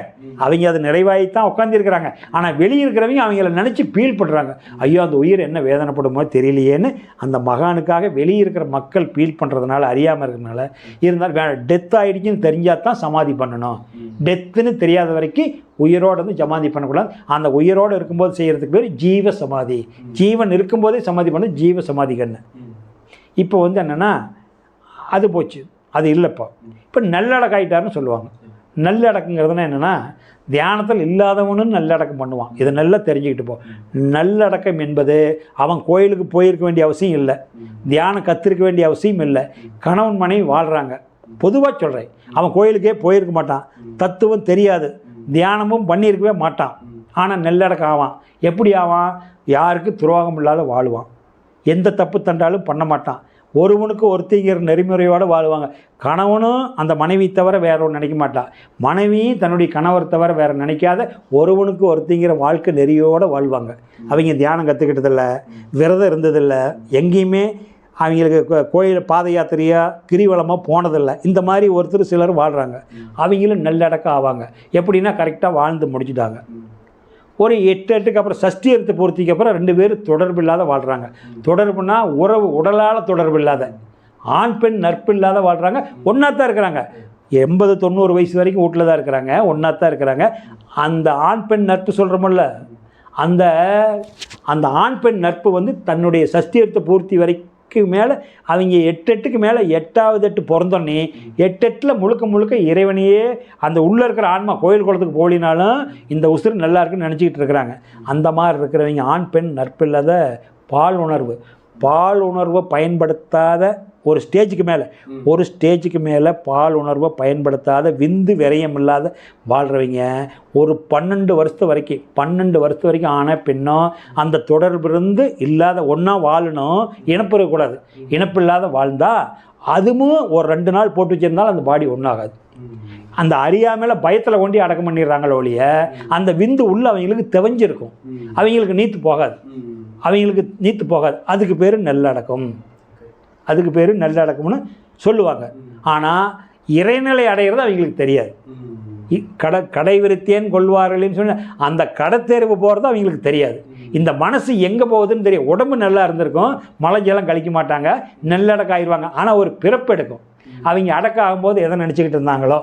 அவங்க அது நிறைவாகித்தான் உட்காந்துருக்கிறாங்க. ஆனால் வெளியே இருக்கிறவங்க அவங்கள நினச்சி ஃபீல் பண்ணுறாங்க, ஐயோ அந்த உயிர் என்ன வேதனைப்படுமோ தெரியலையேன்னு. அந்த மகானுக்காக வெளியே இருக்கிற மக்கள் ஃபீல் பண்ணுறதுனால, அறியாமல் இருக்கிறதுனால இருந்தாலும் டெத் ஆகிடுச்சின்னு தெரிஞ்சால் தான் சமாதி பண்ணணும். டெத்துன்னு தெரியாத வரைக்கும் உயிரோடு சமாதி பண்ணக்கூடாது. அந்த உயிரோடு இருக்கும்போது செய்கிறதுக்கு பேர் ஜீவ சமாதி. ஜீவன் இருக்கும்போதே சமாதி பண்ண ஜீவ சமாதி கண்ணு. இப்போ என்னென்னா அது போச்சு, அது இல்லைப்பா. இப்போ நல்லடக்கம் ஆகிட்டாருன்னு சொல்லுவாங்க. நல்லடக்குங்கிறதுனா என்னென்னா, தியானத்தில் இல்லாதவனும் நல்லடக்கம் பண்ணுவான். இதை நல்லா தெரிஞ்சுக்கிட்டு போ. நல்லடக்கம் என்பது அவன் கோயிலுக்கு போயிருக்க வேண்டிய அவசியம் இல்லை, தியானம் கற்றுருக்க வேண்டிய அவசியம் இல்லை. கணவன் மனைவி வாழ்கிறாங்க, பொதுவாக சொல்கிறேன், அவன் கோயிலுக்கே போயிருக்க மாட்டான், தத்துவம் தெரியாது, தியானமும் பண்ணியிருக்கவே மாட்டான், ஆனால் நல்லடக்கம் ஆவான். எப்படி ஆவான்? யாருக்கு துரோகம் இல்லாத வாழ்வான், எந்த தப்பு தண்டாலும் பண்ண மாட்டான், ஒருவனுக்கு ஒருத்திங்கிற நெறிமுறையோடு வாழ்வாங்க. கணவனும் அந்த மனைவி தவிர வேற ஒன்று நினைக்க மாட்டான், மனைவியும் தன்னுடைய கணவர் தவிர வேறு நினைக்காத ஒருவனுக்கு ஒருத்திங்கிற வாழ்க்கை நெறியோடு வாழ்வாங்க. அவங்க தியானம் கற்றுக்கிட்டதில்ல, விரதம் இருந்ததில்லை, எங்கேயுமே அவங்களுக்கு கோயில் பாத யாத்திரையாக கிரிவலமாக போனதில்லை. இந்த மாதிரி ஒருத்தர் சிலர் வாழ்கிறாங்க. அவங்களும் நல்லடக்கம் ஆவாங்க. எப்படின்னா கரெக்டாக வாழ்ந்து முடிச்சுட்டாங்க. ஒரு 8 அப்புறம் சஷ்டி எடுத்து பொறுத்திக்கு அப்புறம் 2 பேரும் தொடர்பு இல்லாத வாழ்கிறாங்க. தொடர்புனா உறவு, உடலால் தொடர்பு இல்லாத, ஆண் பெண் நட்பு இல்லாத வாழ்கிறாங்க. ஒன்றா தான் இருக்கிறாங்க. 80-90 வயசு வரைக்கும் வீட்டில் தான் இருக்கிறாங்க, ஒன்றா தான் இருக்கிறாங்க. அந்த ஆண் பெண் நட்பு சொல்கிறோமில்ல, அந்த ஆண் பெண் நட்பு தன்னுடைய சஷ்டி எடுத்து பூர்த்தி வரைக்கும் மேலே அவங்க 8 மேலே 8வது 8 பிறந்தோன்னே 8 முழுக்க இறைவனையே அந்த உள்ளே இருக்கிற ஆன்மா கோயில் குளத்துக்கு போலினாலும் இந்த உசுறு நல்லா இருக்குன்னு நினச்சிக்கிட்டு இருக்கிறாங்க. அந்த மாதிரி இருக்கிறவங்க ஆண் பெண் நட்பு இல்லாத பால் உணர்வை பயன்படுத்தாத ஒரு ஸ்டேஜுக்கு மேலே பால் உணர்வை பயன்படுத்தாத விந்து விரயம் இல்லாத வாழ்கிறவங்க ஒரு 12 வருஷத்து வரைக்கும் ஆன பெண்ணோ அந்த தொடர்பு இருந்து இல்லாத ஒன்றா வாழணும். இனப்பு இருக்கக்கூடாது, இனப்பு இல்லாத வாழ்ந்தால் அதுவும் ஒரு 2 நாள் போட்டு வச்சுருந்தாலும் அந்த பாடி ஒன்றாகாது. அந்த அறியாமல் பயத்தில் கொண்டு அடக்கம் பண்ணிடுறாங்களோ ஒழிய அந்த விந்து உள்ள அவங்களுக்கு தெவஞ்சிருக்கும், அவங்களுக்கு நீத்து போகாது. அதுக்கு பேர் நல்லடக்கம்னு சொல்லுவாங்க. ஆனால் இறைநிலை அடைகிறது அவங்களுக்கு தெரியாது. கடை விருத்தியன் கொள்வார்கள்னு சொன்ன அந்த கடத்தேர்வு போகிறது அவங்களுக்கு தெரியாது. இந்த மனசு எங்கே போகுதுன்னு தெரியும். உடம்பு நல்லா இருந்திருக்கும், மலை ஜலம் கழிக்க மாட்டாங்க, நல்லடக்கம் ஆயிடுவாங்க. ஆனால் ஒரு பிறப்பு எடுக்கும். அவங்க அடக்கம் ஆகும்போது எதை நினச்சிக்கிட்டு இருந்தாங்களோ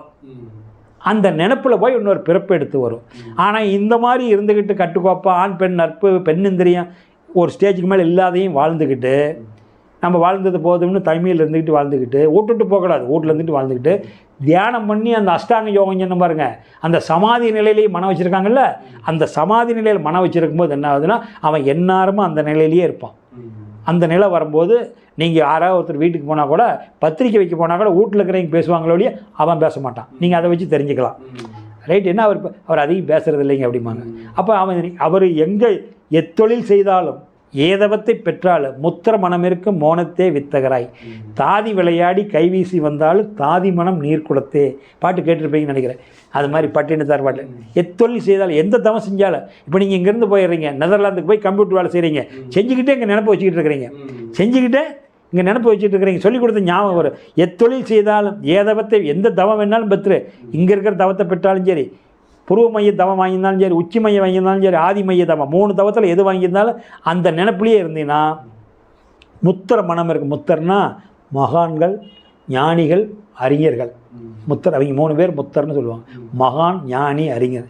அந்த நினப்பில் போய் இன்னொரு பிறப்பு எடுத்து வரும். ஆனால் இந்த மாதிரி இருந்துக்கிட்டு கட்டுக்கோப்பா ஆண் பெண் நட்பு பெண்ணிந்திரியம் ஒரு ஸ்டேஜுக்கு மேலே இல்லாதையும் வாழ்ந்துக்கிட்டு நம்ம வாழ்ந்தது போதும்னு தனிமையில் இருந்துக்கிட்டு வாழ்ந்துக்கிட்டு விட்டுட்டு போகக்கூடாது. வீட்டில் இருந்துட்டு வாழ்ந்துக்கிட்டு தியானம் பண்ணி அந்த அஷ்டாங்க யோகம் சொன்ன பாருங்க, அந்த சமாதி நிலையிலேயே மனம் வச்சுருக்காங்கல்ல, அந்த சமாதி நிலையில் மனம் வச்சுருக்கும்போது என்ன ஆகுதுன்னா அவன் எந்நேரமும் அந்த நிலையிலேயே இருப்பான். அந்த நிலை வரும்போது நீங்கள் யாராவது ஒருத்தர் வீட்டுக்கு போனால் கூட, பத்திரிக்கை வைக்க போனால் கூட வீட்டில் இருக்கிறவங்க பேசுவாங்களோடைய அவன் பேச மாட்டான். நீங்கள் அதை வச்சு தெரிஞ்சுக்கலாம். ரைட், என்ன அவர் அதிகம் பேசுகிறது இல்லைங்க அப்படிம்பாங்க. அப்போ அவர் எங்கே எத்தொழில் செய்தாலும் ஏதவத்தை பெற்றாலும் முத்திர மனமிருக்கும் மோனத்தே வித்தகராய், தாதி விளையாடி கைவீசி வந்தாலும் தாதி மனம் நீர் குளத்தே. பாட்டு கேட்டிருப்பீங்கன்னு நினைக்கிறேன். அது மாதிரி பட்டினத்தார் பாட்டு. எத்தொழில் செய்தாலும் எந்த தவம் செஞ்சாலும், இப்போ நீங்கள் இங்கேருந்து போயிடுறீங்க, நெதர்லாந்துக்கு போய் கம்ப்யூட்டர் வேலை செய்கிறீங்க, செஞ்சுக்கிட்டே இங்கே நினப்பு வச்சுக்கிட்டு இருக்கிறீங்க, செஞ்சுக்கிட்டே இங்கே நினப்பு வச்சுட்டு இருக்கிறீங்க, சொல்லிக் கொடுத்த ஞாபகம் வரும். எத்தொழில் செய்தாலும் ஏதவத்தை, எந்த தவம் வேணாலும் பெற்று, இங்கே இருக்கிற தவத்தை பெற்றாலும் சரி, புருவ மைய தவம் வாங்கியிருந்தாலும் சரி, உச்சி மையம் வாங்கியிருந்தாலும் சரி, ஆதி மைய தவம், 3 தவத்தில் எது வாங்கியிருந்தாலும் அந்த நினப்பிலேயே இருந்தீங்கன்னா முத்திர மனம் இருக்குது. முத்தர்னா மகான்கள், ஞானிகள், அறிஞர்கள். முத்தர் அவங்க 3 பேர் முத்தர்னு சொல்லுவாங்க. மகான், ஞானி, அறிஞர்.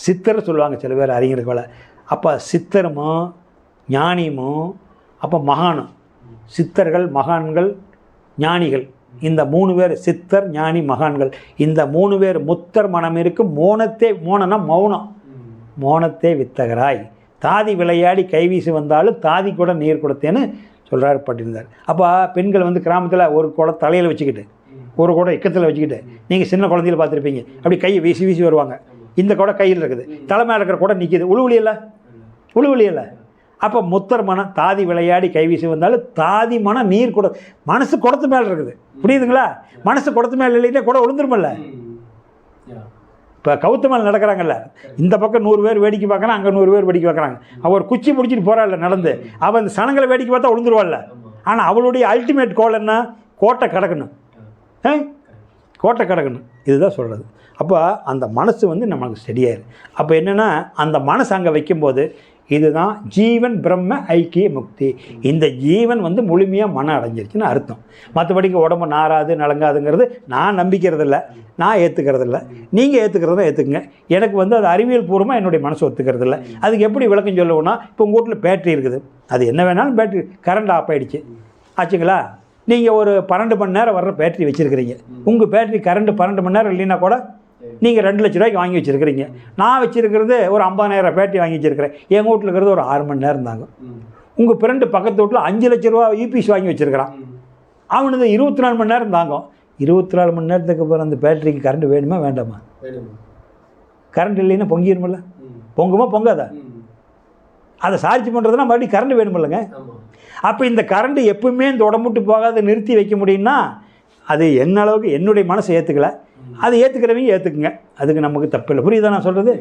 சித்தர் சொல்லுவாங்க சில பேர் அறிஞர்களை. அப்போ சித்தருமோ ஞானியுமோ அப்போ மகானும், சித்தர்கள் மகான்கள் ஞானிகள், இந்த 3 பேர் சித்தர் ஞானி மகான்கள், இந்த 3 பேர் முத்தர் மனம் இருக்கும் மோனத்தே, மோனனா மௌனம், மோனத்தே வித்தகராய் தாதி விளையாடி கைவீசி வந்தாலும் தாதி கூட நீர் கொடுத்தேன்னு சொல்கிறாரு பட்டிருந்தார். அப்போ பெண்கள் வந்து கிராமத்தில் ஒரு குடம் தலையில் வச்சுக்கிட்டு ஒரு குடம் இக்கத்தில் வச்சுக்கிட்டு, நீங்கள் சின்ன குழந்தையில் பார்த்துருப்பீங்க, அப்படி கையை வீசி வீசி வருவாங்க. இந்த குடம் கையில் இருக்குது, தலை மேலே இருக்கிற குடம் நிற்கிது, உழுவலியல்ல. அப்போ முத்தர் மனம் தாதி விளையாடி கைவீசி வந்தாலும் தாதி மனம் நீர் கூட, மனசு குடத்து மேலே இருக்குது. புரியுதுங்களா? மனசு குடத்து மேலே இல்லைன்னா கூட விழுந்துருமில்ல. இப்போ கவுத்து மேலே நடக்கிறாங்கல்ல, இந்த பக்கம் 100 பேர் வேடிக்கை பார்க்குறான், அங்கே 100 பேர் வேடிக்கை பார்க்குறாங்க. அவள் குச்சி பிடிச்சிட்டு போகிறாள் நடந்து, அவள் அந்த சனங்களை வேடிக்கை பார்த்தா விழுந்துருவாள்ல. ஆனால் அவளுடைய அல்டிமேட் கோல் என்ன? கோட்டை கடக்கணும், கோட்டை கடக்கணும். இதுதான் சொல்கிறது. அப்போ அந்த மனசு வந்து நம்மளுக்கு சரியாயிரு. அப்போ என்னென்னா அந்த மனசு அங்கே வைக்கும்போது இதுதான் ஜீவன் பிரம்ம ஐக்கிய முக்தி. இந்த ஜீவன் வந்து முழுமையாக மனம் அடைஞ்சிருச்சுன்னு அர்த்தம். மற்றபடிக்கு உடம்பு நாராது நலங்காதுங்கிறது நான் நம்பிக்கிறதில்ல, நான் ஏற்றுக்கிறதில்ல. நீங்கள் ஏற்றுக்கிறதா ஏற்றுக்குங்க. எனக்கு வந்து அது அறிவியல் பூர்வமாக என்னுடைய மனசு ஒத்துக்கிறதில்ல. அதுக்கு எப்படி விளக்கம் சொல்லுவோன்னா, இப்போ உங்கள் வீட்டில் பேட்ரி இருக்குது, அது என்ன வேணாலும் பேட்ரி, கரண்ட் ஆஃப் ஆகிடுச்சு ஆச்சுங்களா, நீங்கள் ஒரு 12 மணி நேரம் வர்ற பேட்ரி வச்சுருக்கிறீங்க. உங்கள் பேட்ரி கரண்ட் 12 மணி நேரம் இல்லைன்னா கூட நீங்கள் 2 லட்ச ரூபாய்க்கு வாங்கி வச்சுருக்கிறீங்க. நான் வச்சுருக்கிறது ஒரு 50,000 பேட்டரி வாங்கி வச்சுருக்கிறேன். எங்கள் வீட்டில் இருக்கிறது ஒரு 6 மணி நேரம் தாங்க. உங்கள் ஃப்ரெண்டு பக்கத்து வீட்டில் 5 லட்ச ரூபா யூபிஎஸ் வாங்கி வச்சுருக்கிறான். அவனுக்கு 24 மணி நேரம் தாங்கும். 24 மணி நேரத்துக்கு அப்புறம் அந்த பேட்டரிக்கு கரண்ட் வேணுமா வேண்டாமா? கரண்ட் இல்லைன்னா பொங்கிடுமில்ல, பொங்குமா பொங்காதா? அதை சார்ஜ் பண்ணுறதுனா மறுபடியும் கரண்ட் வேணுமில்லைங்க. அப்போ இந்த கரண்ட் எப்பவுமே இந்த உடம்புட்டு போகாத நிறுத்தி வைக்க முடியும்னா அது என்ன அளவுக்கு என்னுடைய மனசை ஏற்றுக்கலை, அதை ஏற்றுக்கிறவங்க ஏற்றுக்குங்க, அதுக்கு நமக்கு தப்பு இல்லை. புரியுதா நான் சொல்கிறது?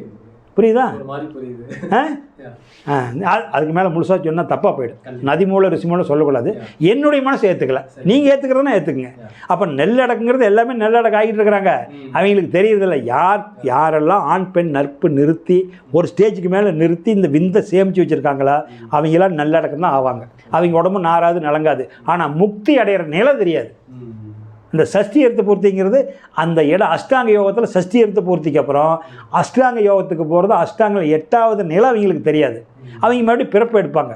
புரியுதா? அதுக்கு மேலே முழுசாக சொன்னால் தப்பாக போயிடும். நதி மூலம் ரிசி மூலம் சொல்லக்கூடாது. என்னுடைய மனசை ஏற்றுக்கல, நீங்கள் ஏற்றுக்கிறதுனா ஏற்றுக்குங்க. அப்போ நெல்லடக்குங்கிறது எல்லாமே நெல்லடக்கு ஆகிட்டு இருக்கிறாங்க. அவங்களுக்கு தெரியறதில்ல யாரெல்லாம் ஆண் பெண் நட்பு நிறுத்தி ஒரு ஸ்டேஜுக்கு மேலே நிறுத்தி இந்த விந்தை சேமித்து வச்சுருக்காங்களா அவங்களாம் நல்லடக்கம் தான் ஆவாங்க. அவங்க உடம்பு நாராது நலங்காது. ஆனால் முக்தி அடையிற நிலை தெரியாது. இந்த சஷ்டி எடுத்த பூர்த்திங்கிறது அந்த இடம் அஷ்டாங்க யோகத்தில் சஷ்டி எடுத்த பூர்த்திக்கு அப்புறம் அஷ்டாங்க யோகத்துக்கு போகிறது அஷ்டாங்கில் 8வது நிலை அவங்களுக்கு தெரியாது. அவங்க மறுபடியும் பிறப்பு எடுப்பாங்க.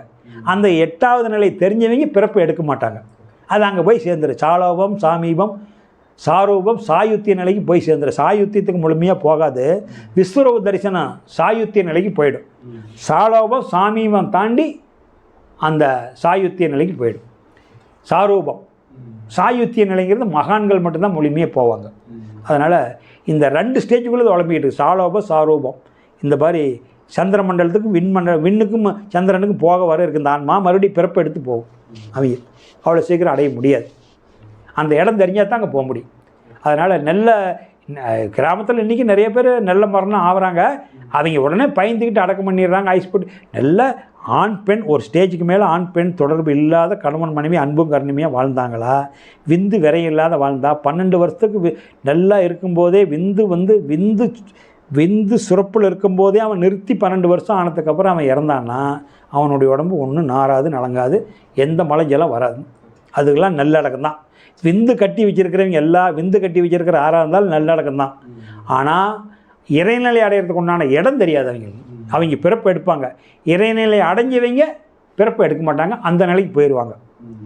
அந்த 8வது நிலை தெரிஞ்சவங்க பிறப்பு எடுக்க மாட்டாங்க. அது அங்கே போய் சேர்ந்துரு. சாலோபம் சாமீபம் சாரூபம் சாயுத்திய நிலைக்கு போய் சேர்ந்துரு. சாயுத்தியத்துக்கு முழுமையாக போகாது, விஸ்வரூப தரிசனம் சாயுத்திய நிலைக்கு போயிடும். சாலோபம் சாமீபம் தாண்டி அந்த சாயுத்திய நிலைக்கு போயிடும். சாரூபம் சாயுத்திய நிலைங்கிறது மகான்கள் மட்டும்தான் முழுமையாக போவாங்க. அதனால் இந்த 2 ஸ்டேஜுக்குள்ளே உழம்பிக்கிட்டு இருக்குது, சாலோபம் சாரூபம். இந்த மாதிரி சந்திர மண்டலத்துக்கும் விண்ணுக்கும் சந்திரனுக்கும் போக வர இருக்குது. இந்த ஆன்மா மறுபடியும் பிறப்பு எடுத்து போகும். அவங்க அவ்வளோ சீக்கிரம் அடைய முடியாது. அந்த இடம் தெரிஞ்சால் தான் அங்கே போக முடியும். அதனால் நல்ல கிராமத்தில் இன்றைக்கி நிறைய பேர் நல்ல மரணம் ஆகுறாங்க. அவங்க உடனே பயந்துக்கிட்டு அடக்கம் பண்ணிடுறாங்க. ஐஸ் போட்டு நல்ல ஆண் பெண் ஒரு ஸ்டேஜுக்கு மேலே ஆண் பெண் தொடர்பு இல்லாத கணவன் மனைவி அன்பும் கருணையாக வாழ்ந்தாங்களா, விந்து விரையும் இல்லாத வாழ்ந்தா, 12 வருஷத்துக்கு நல்லா இருக்கும்போதே விந்து சுரப்பில் இருக்கும்போதே அவன் நிறுத்தி 12 வருஷம் ஆனதுக்கப்புறம் அவன் இறந்தான்னா அவனுடைய உடம்பு ஒன்றும் நாராது நலங்காது, எந்த மழை ஜலம் வராது. அதுக்கெல்லாம் நல்லடக்கம் தான். விந்து கட்டி வச்சுருக்கிறவங்க விந்து கட்டி வச்சுருக்கிற ஆறாக இருந்தாலும் நல்லடக்கம் தான். ஆனால் இறைநிலை அடையிறதுக்கு உண்டான இடம் தெரியாது அவங்களுக்கு. அவங்க பிறப்பு எடுப்பாங்க, இறைநிலை அடைஞ்சவங்க பிறப்பு எடுக்க மாட்டாங்க, அந்த நிலைக்கு போயிடுவாங்க.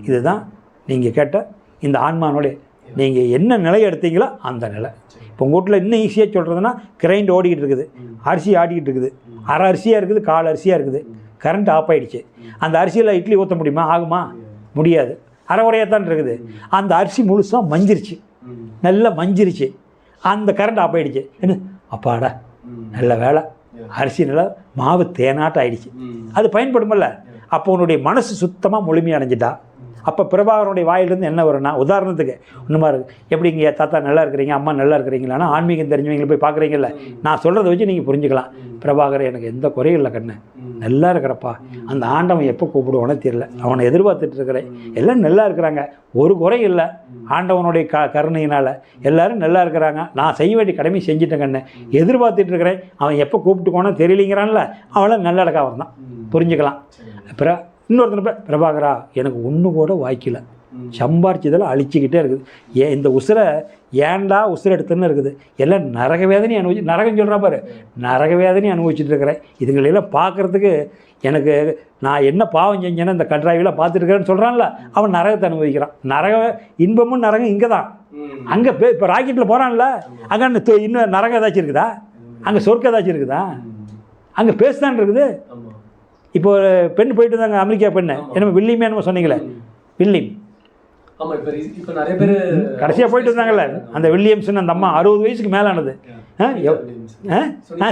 இதுதான் நீங்கள் கேட்ட இந்த ஆன்மானுடைய நீங்கள் என்ன நிலை எடுத்தீங்களோ அந்த நிலை. இப்போ உங்கள் வீட்டில் இன்னும் ஈஸியாக சொல்கிறதுனா கிரைண்ட் ஓடிக்கிட்டு இருக்குது, அரிசி ஆடிக்கிட்டு இருக்குது, அரை அரிசியாக இருக்குது, 1/4 அரிசியாக இருக்குது, கரண்ட் ஆஃப் ஆகிடுச்சு. அந்த அரிசியில் இட்லி ஊற்ற முடியுமா? ஆகுமா? முடியாது. அரை குறையாக தான் இருக்குது. அந்த அரிசி முழுசாக மஞ்சிருச்சு, நல்லா மஞ்சிருச்சு, அந்த கரண்ட் ஆஃப் ஆகிடுச்சு. என்ன அப்பாடா நல்ல வேலை, அரிசி நல்லா மாவு தேனாட்டம் ஆகிடுச்சு, அது பயன்படுமில்ல. அப்போ உன்னுடைய மனசு சுத்தமாக முழுமையாக அடைஞ்சிட்டா. அப்போ பிரபாகரனுடைய வாயிலிருந்து என்ன வரும்னா, உதாரணத்துக்கு இன்னுமா இருக்குது, எப்படிங்க தாத்தா நல்லா இருக்கிறீங்க, அம்மா நல்லா இருக்கிறீங்களான்னா ஆன்மீகம் தெரிஞ்சவங்களை போய் பார்க்குறீங்கல்ல, நான் சொல்கிறத வச்சு நீங்கள் புரிஞ்சுக்கலாம். பிரபாகரன் எனக்கு எந்த குறையும் இல்லை கண்ணு, நல்லா இருக்கிறப்பா, அந்த ஆண்டவன் எப்போ கூப்பிடுவானே தெரியல, அவனை எதிர்பார்த்துட்டு இருக்கிறேன், எல்லாம் நல்லா இருக்கிறாங்க, ஒரு குறையும் இல்லை, ஆண்டவனுடைய கருணையினால் எல்லோரும் நல்லா இருக்கிறாங்க, நான் செய்ய வேண்டிய கடமை செஞ்சுட்டேன் கண்ணு, எதிர்பார்த்துட்டு இருக்கிறேன், அவன் எப்போ கூப்பிட்டுக்கோனோ தெரியலிங்கிறான்ல, அவளை நல்லடக்கம் அவன் தான் புரிஞ்சுக்கலாம். அப்புறம் இன்னொருத்தனை பிரபாகரா எனக்கு ஒன்று கூட வாய்க்கல, சம்பாரிச்சதெல்லாம் அழிச்சிக்கிட்டே இருக்குது. இந்த உசுரை ஏன்டா உசுரை எடுத்துன்னு இருக்குது. எல்லாம் நரக வேதனையும் நரகம் சொல்கிறா பாரு, நரக வேதனையும் அனுபவிச்சுட்டு இருக்கிறேன். இதுங்களெல்லாம் பார்க்குறதுக்கு எனக்கு நான் என்ன பாவம் செஞ்சேன்னா இந்த கன்றாவிலாம் பார்த்துருக்கிறேன்னு சொல்கிறான்ல, அவன் நரகத்தை அனுபவிக்கிறான். இன்பமும் நரகம் இங்கே தான். அங்கே இப்போ ராக்கெட்டில் போகிறான்ல, அங்கே இன்னும் நரகம் ஏதாச்சும் இருக்குதா? அங்கே சொர்க்கம் ஏதாச்சும் இருக்குதா? அங்கே பேசுதான் இருக்குது. இப்போ ஒரு பெண் போயிட்டு இருந்தாங்க, அமெரிக்கா பெண்ணு, என்ன வில்லியமே என்னமோ சொன்னீங்களே, வில்லியம். கடைசியாக போயிட்டு இருந்தாங்கல்ல அந்த வில்லியம்ஸ்னு அந்த அம்மா, 60 வயசுக்கு மேலானது.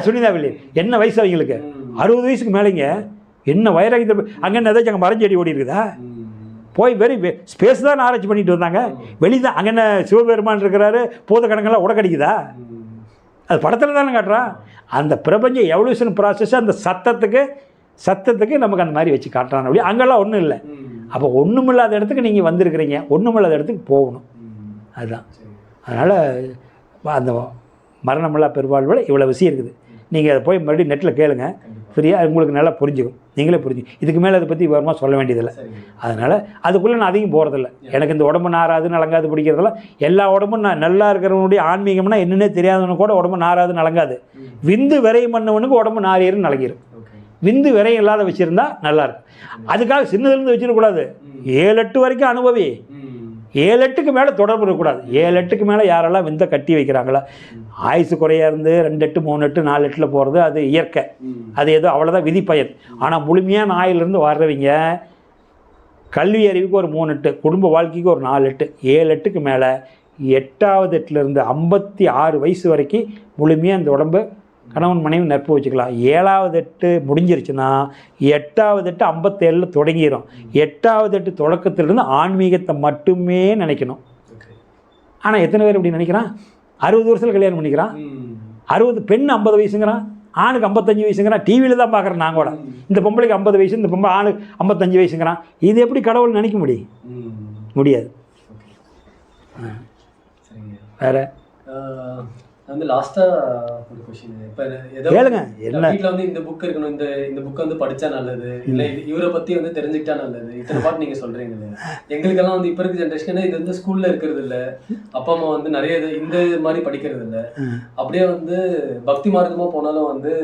சுனிதா வில்லியம். என்ன வயசு அவங்களுக்கு? 60 வயசுக்கு மேலேங்க. என்ன வைராகியத்தை அங்கே என்ன ஏதாச்சும் அங்கே மரஞ்செடி ஓடி இருக்குதா? போய் ஸ்பேஸ் தான் ஆராய்ச்சி பண்ணிட்டு வந்தாங்க. வெளிதான் அங்கே என்ன சிவபெருமான் இருக்கிறாரு, பூத கணக்கெல்லாம் உடக்கடிக்குதா? அது படத்தில் தானே காட்டுறான். அந்த பிரபஞ்ச எவல்யூஷன் ப்ராசஸ் அந்த சத்தத்துக்கு நமக்கு அந்த மாதிரி வச்சு காட்டுறான். அப்படி அங்கெல்லாம் ஒன்றும் இல்லை. அப்போ ஒன்றுமில்லாத இடத்துக்கு நீங்கள் வந்திருக்கிறீங்க, ஒன்றுமில்லாத இடத்துக்கு போகணும். அதுதான். அதனால் அந்த மரணமில்லா பெருவாழ்வில் இவ்வளோ விஷயம் இருக்குது. நீங்கள் அதை போய் மறுபடியும் நெட்டில் கேளுங்க, ஃப்ரீயாக உங்களுக்கு நல்லா புரிஞ்சுக்கும். நீங்களே புரிஞ்சுக்கும். இதுக்கு மேலே அதை பற்றி விவரமாக சொல்ல வேண்டியதில்லை. அதனால் அதுக்குள்ளே நான் அதிகம் போகிறதில்ல. எனக்கு இந்த உடம்பு நாராது நலங்காது பிடிக்கிறதெல்லாம், எல்லா உடம்பும் நான் நல்லா இருக்கிறவனுடைய ஆன்மீகம்னா என்னன்னே தெரியாதவனு கூட உடம்பு நாராது நலங்காது. விந்து விரையும் பண்ணவனுக்கு உடம்பு நாரேறும் நலங்கிடும். விந்து விரையும் இல்லாத வச்சுருந்தா நல்லாயிருக்கும். அதுக்காக சின்னதுலேருந்து வச்சிடக்கூடாது. 7-8 வரைக்கும் அனுபவி. 7-8க்கு மேலே தொடர்பு இருக்கக்கூடாது. 7-8க்கு மேலே யாரெல்லாம் விந்தை கட்டி வைக்கிறாங்களா, ஆயுசு குறையாக இருந்து 2-8, 3-8, 4-8 போகிறது அது இயற்கை. அது ஏதோ அவ்வளோதான் விதி பயன். ஆனால் முழுமையான ஆயிலிருந்து வர்றவங்க கல்வி அறிவுக்கு ஒரு 3-8, குடும்ப வாழ்க்கைக்கு ஒரு 4-8, 7-8க்கு மேலே 8வது 8லேருந்து 56 வயசு வரைக்கும் முழுமையாக அந்த உடம்பு கணவன் மனைவி நட்பு வச்சுக்கலாம். 7வது 8 முடிஞ்சிருச்சுன்னா 8வது 8 57 தொடங்கிடும். 8வது 8 தொடக்கத்திலிருந்து ஆன்மீகத்தை மட்டுமே நினைக்கணும். ஆனால் எத்தனை பேர் இப்படி நினைக்கிறான்? 60 வருஷத்தில் கல்யாணம் பண்ணிக்கிறான். 60 பெண் 50 வயசுங்கிறான், ஆணுக்கு 55 வயசுங்கிறான். டிவியில் தான் பார்க்குறேன் நான் கூட. இந்த பொம்பளைக்கு 50 வயசு, இந்த பொம்பளை ஆணுக்கு 55 வயசுங்கிறான். இது எப்படி கடவுள் நினைக்க முடியாது. வேறு வந்து லாஸ்ட்டாக ஒரு கொஸ்டின், இப்போ கேளுங்க. என்ன வீட்டில் வந்து இந்த புக் இருக்கணும், இந்த புக்கை வந்து படித்தா நல்லது, இல்லை இவரை பற்றி வந்து தெரிஞ்சுக்கிட்டா நல்லது, இத்தனை பாட்டு நீங்கள் சொல்கிறீங்க. எங்களுக்கெல்லாம் வந்து இப்போ இருக்க ஜென்ரேஷன் இது வந்து ஸ்கூலில் இருக்கிறது இல்லை, அப்பா அம்மா வந்து நிறைய இந்த மாதிரி படிக்கிறது இல்லை. அப்படியே வந்து பக்தி மார்க்கமாக போனாலும் வந்து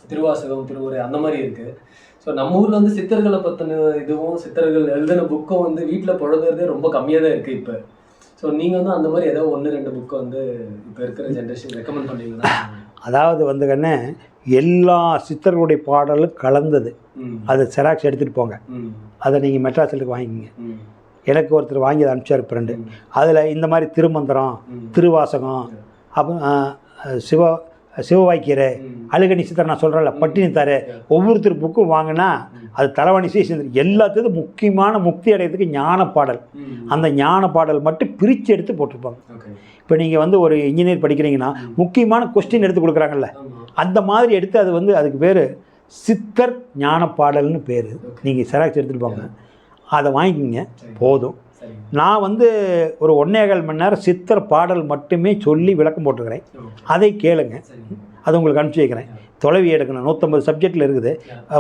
திருவாசகம், திருவுரை அந்த மாதிரி இருக்குது. ஸோ நம்ம ஊரில் வந்து சித்தர்களை பற்றின இதுவும் சித்தர்கள் எழுதின புக்கும் வந்து வீட்டில் புழங்குறதே ரொம்ப கம்மியாக தான் இருக்குது இப்போ. ஸோ நீங்கள் வந்து அந்த மாதிரி ஏதோ 1-2 புக்கை வந்து இப்போ இருக்கிற ஜென்ரேஷன் ரெக்கமெண்ட் பண்ணீங்கன்னா? அதாவது வந்து கண்ணே, எல்லா சித்தர்களுடைய பாடலும் கலந்தது. அதை செராக்ஸ் எடுத்துகிட்டு போங்க. அதை நீங்கள் மெட்ராஸிலுக்கு வாங்கிக்கிங்க. எனக்கு ஒருத்தர் வாங்கி அதை அனுப்பிச்சார் ஃப்ரெண்டு. அதில் இந்த மாதிரி திருமந்திரம், திருவாசகம், அப்புறம் சிவவாய்க்கீரை, அழுகணி சித்தர் நான் சொல்கிறேன்ல, பட்டினித்தாரு, ஒவ்வொருத்தர் புக்கும் வாங்கினா அது தலைவணிசே சேர்ந்து எல்லாத்துக்கும் முக்கியமான முக்தி அடையிறதுக்கு ஞான பாடல். அந்த ஞான பாடல் மட்டும் பிரித்து எடுத்து போட்டிருப்பாங்க. இப்போ நீங்கள் வந்து ஒரு இன்ஜினியர் படிக்கிறீங்கன்னா முக்கியமான கொஸ்டின் எடுத்து கொடுக்குறாங்கல்ல, அந்த மாதிரி எடுத்து அது வந்து அதுக்கு பேர் சித்தர் ஞான பாடல்னு பேர். நீங்கள் செராக்ஸ் எடுத்துகிட்டு போங்க, அதை வாங்கிக்கிங்க போதும். நான் வந்து ஒரு 1.25 மணி நேரம் சித்தர் பாடல் மட்டுமே சொல்லி விளக்கம் போட்டுருக்கிறேன். அதை கேளுங்க. அது உங்களுக்கு அனுப்பிச்சி வைக்கிறேன். தொலைவி எடுக்கணும், 150 சப்ஜெக்டில் இருக்குது.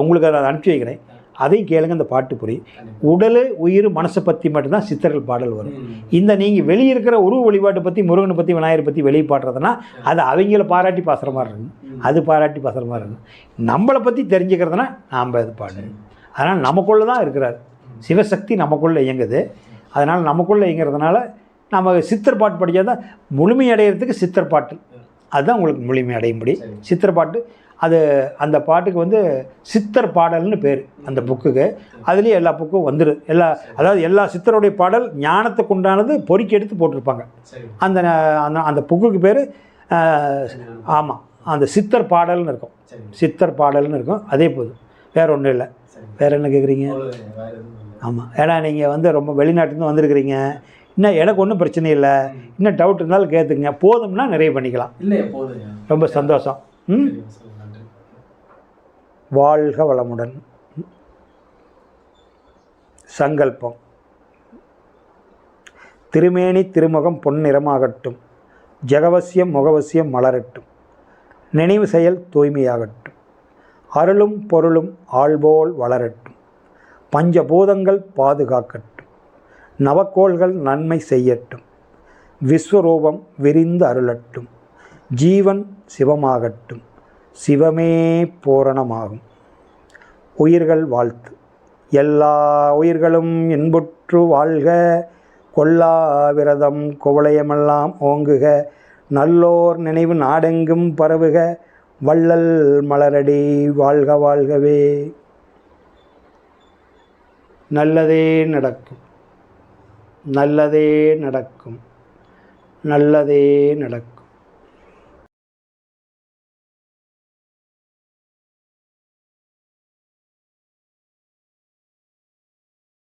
உங்களுக்கு அதை அனுப்பிச்சி வைக்கிறேன். அதையும் கேளுங்க. இந்த பாட்டு புரியும். உடல் உயிர் மனசை பற்றி மட்டும்தான் சித்தர்கள் பாடல் வரும். இந்த நீங்கள் வெளியே இருக்கிற உருவ வழிபாட்டை பற்றி, முருகனை பற்றி, விநாயகரை பற்றி வெளியே பாடுறதுனா அது அவங்கள பாராட்டி பாசுகிற மாதிரி இருக்கும். அது பாராட்டி பாசுகிற மாதிரி இருக்கும். நம்மளை பற்றி தெரிஞ்சுக்கிறதுனா நாம் அது பாடணும். அதனால் நமக்குள்ளே தான் இருக்கிறார் சிவசக்தி, நமக்குள்ளே இயங்குது. அதனால் நமக்குள்ளே இயங்கிறதுனால நம்ம சித்தர் பாட்டு படித்தா தான் முழுமையடைகிறதுக்கு சித்தர் பாட்டு அதுதான் உங்களுக்கு முழுமையடைய முடியும். சித்தர் பாட்டு அது அந்த பாட்டுக்கு வந்து சித்தர் பாடல்னு பேர் அந்த புக்குக்கு. அதுலேயே எல்லா புக்கும் வந்துடும். அதாவது எல்லா சித்தருடைய பாடல் ஞானத்துக்கு உண்டானது பொறுக்கி எடுத்து போட்டிருப்பாங்க. அந்த அந்த புக்குக்கு பேர் ஆமாம், அந்த சித்தர் பாடல்னு இருக்கும். சித்தர் பாடல்னு இருக்கும். அதே போதும், வேறு ஒன்றும் இல்லை. வேறு என்ன கேட்குறீங்க? ஆமாம், ஏன்னா நீங்கள் வந்து ரொம்ப வெளிநாட்டுலேருந்து வந்திருக்கிறீங்க. இன்னும் எனக்கு ஒன்றும் பிரச்சனை இல்லை. இன்னும் டவுட் இருந்தாலும் கேட்டுக்குங்க. போதும்னா நிறைய பண்ணிக்கலாம். இல்லை போதும், ரொம்ப சந்தோஷம். வாழ்க வளமுடன். சங்கல்பம். திருமேனி திருமுகம் பொன்னிறமாகட்டும், ஜெகவசியம் முகவசியம் மலரட்டும், நினைவு செயல் தூய்மையாகட்டும், அருளும் பொருளும் ஆள்போல் வளரட்டும், பஞ்சபூதங்கள் பாதுகாக்கட்டும், நவக்கோள்கள் நன்மை செய்யட்டும். விஸ்வரூபம் விரிந்து அருளட்டும். ஜீவன் சிவமாகட்டும். சிவமே பூரணமாகும். உயிர்கள் வாழ்த்து. எல்லா உயிர்களும் இன்புற்று வாழ்க. கொல்லா விரதம் குவளையமெல்லாம் ஓங்குக. நல்லோர் நினைவு நாடெங்கும் பரவுக. வள்ளல் மலரடி வாழ்க வாழ்கவே. நல்லதே நடக்கும். நல்லதே நடக்கும். நல்லதே நடக்கும்.